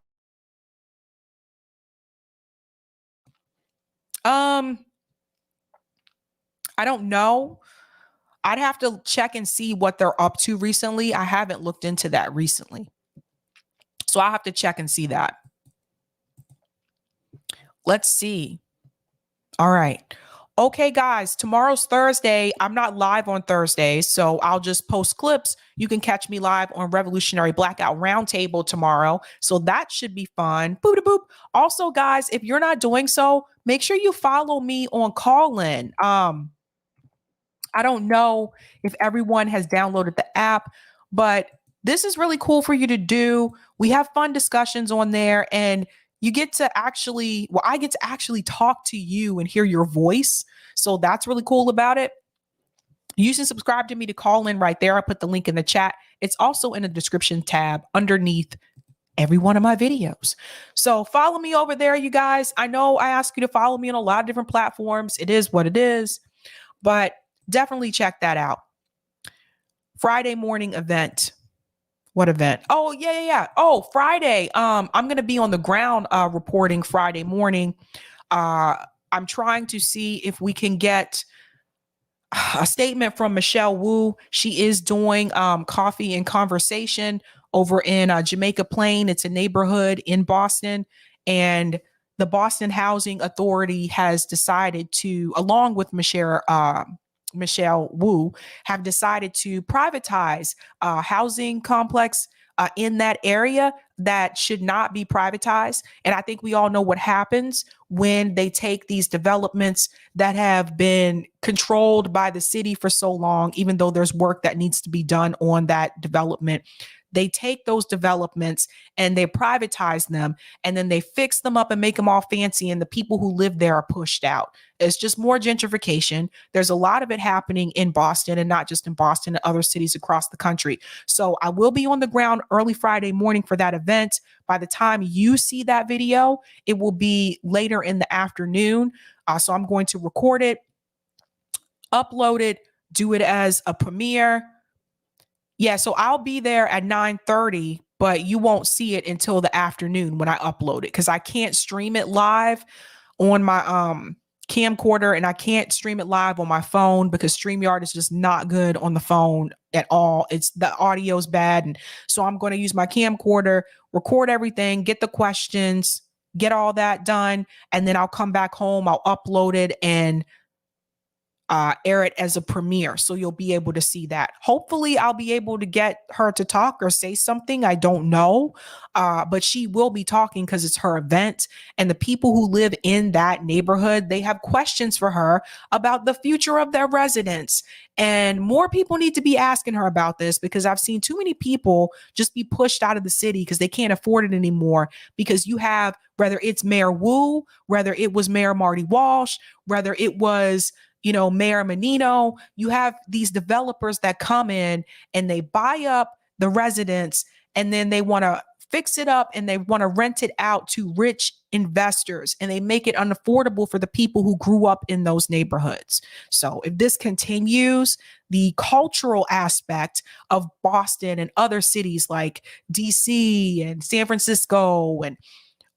I don't know. I'd have to check and see what they're up to recently. I haven't looked into that recently. So I'll have to check and see that. Let's see. All right. Okay, guys, tomorrow's Thursday. I'm not live on Thursdays, so I'll just post clips. You can catch me live on Revolutionary Blackout Roundtable tomorrow. So that should be fun. Boop, boop. Also, guys, if you're not doing so, make sure you follow me on Callin. I don't know if everyone has downloaded the app, but this is really cool for you to do. We have fun discussions on there, and you get to actually, I get to actually talk to you and hear your voice. So that's really cool about it. You can subscribe to me to call in right there. I put the link in the chat. It's also in the description tab underneath every one of my videos. So follow me over there, you guys. I know I ask you to follow me on a lot of different platforms. It is what it is, but definitely check that out. Friday morning event. What event? Oh, yeah. Oh, Friday. I'm going to be on the ground reporting Friday morning. I'm trying to see if we can get a statement from Michelle Wu. She is doing coffee and conversation over in Jamaica Plain. It's a neighborhood in Boston, and the Boston Housing Authority has decided to, along with Michelle Wu, have decided to privatize a housing complex in that area that should not be privatized. And I think we all know what happens when they take these developments that have been controlled by the city for so long, even though there's work that needs to be done on that development. They take those developments and they privatize them, and then they fix them up and make them all fancy, and the people who live there are pushed out. It's just more gentrification. There's a lot of it happening in Boston, and not just in Boston, and other cities across the country. So I will be on the ground early Friday morning for that event. By the time you see that video, it will be later in the afternoon. So I'm going to record it, upload it, do it as a premiere. Yeah, so I'll be there at 9:30, but you won't see it until the afternoon when I upload it, because I can't stream it live on my camcorder, and I can't stream it live on my phone because StreamYard is just not good on the phone at all. It's the audio's bad. And so I'm going to use my camcorder, record everything, get the questions, get all that done, and then I'll come back home, I'll upload it and air it as a premiere. So you'll be able to see that. Hopefully I'll be able to get her to talk or say something. I don't know. But she will be talking because it's her event. And the people who live in that neighborhood, they have questions for her about the future of their residents. And more people need to be asking her about this, because I've seen too many people just be pushed out of the city because they can't afford it anymore. Because you have, whether it's Mayor Wu, whether it was Mayor Marty Walsh, whether it was Mayor Menino, you have these developers that come in and they buy up the residents, and then they want to fix it up and they want to rent it out to rich investors, and they make it unaffordable for the people who grew up in those neighborhoods. So if this continues, the cultural aspect of Boston and other cities like DC and San Francisco and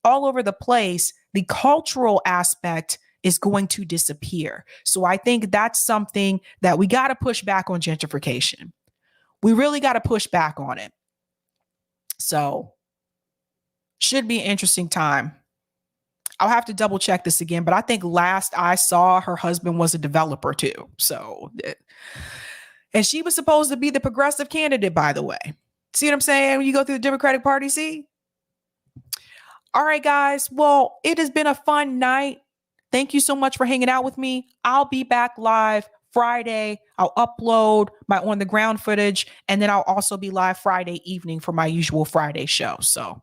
all over the place, the cultural aspect is going to disappear. So I think that's something that we got to push back on, gentrification. We really got to push back on it. So should be an interesting time. I'll have to double check this again, but I think last I saw, her husband was a developer too. So, and she was supposed to be the progressive candidate, by the way. See what I'm saying? When you go through the Democratic Party, see? All right, guys. Well, it has been a fun night. Thank you so much for hanging out with me. I'll be back live Friday. I'll upload my on the ground footage, and then I'll also be live Friday evening for my usual Friday show. So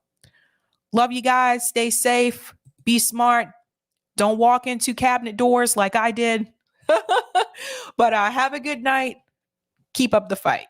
love you guys. Stay safe. Be smart. Don't walk into cabinet doors like I did. But have a good night. Keep up the fight.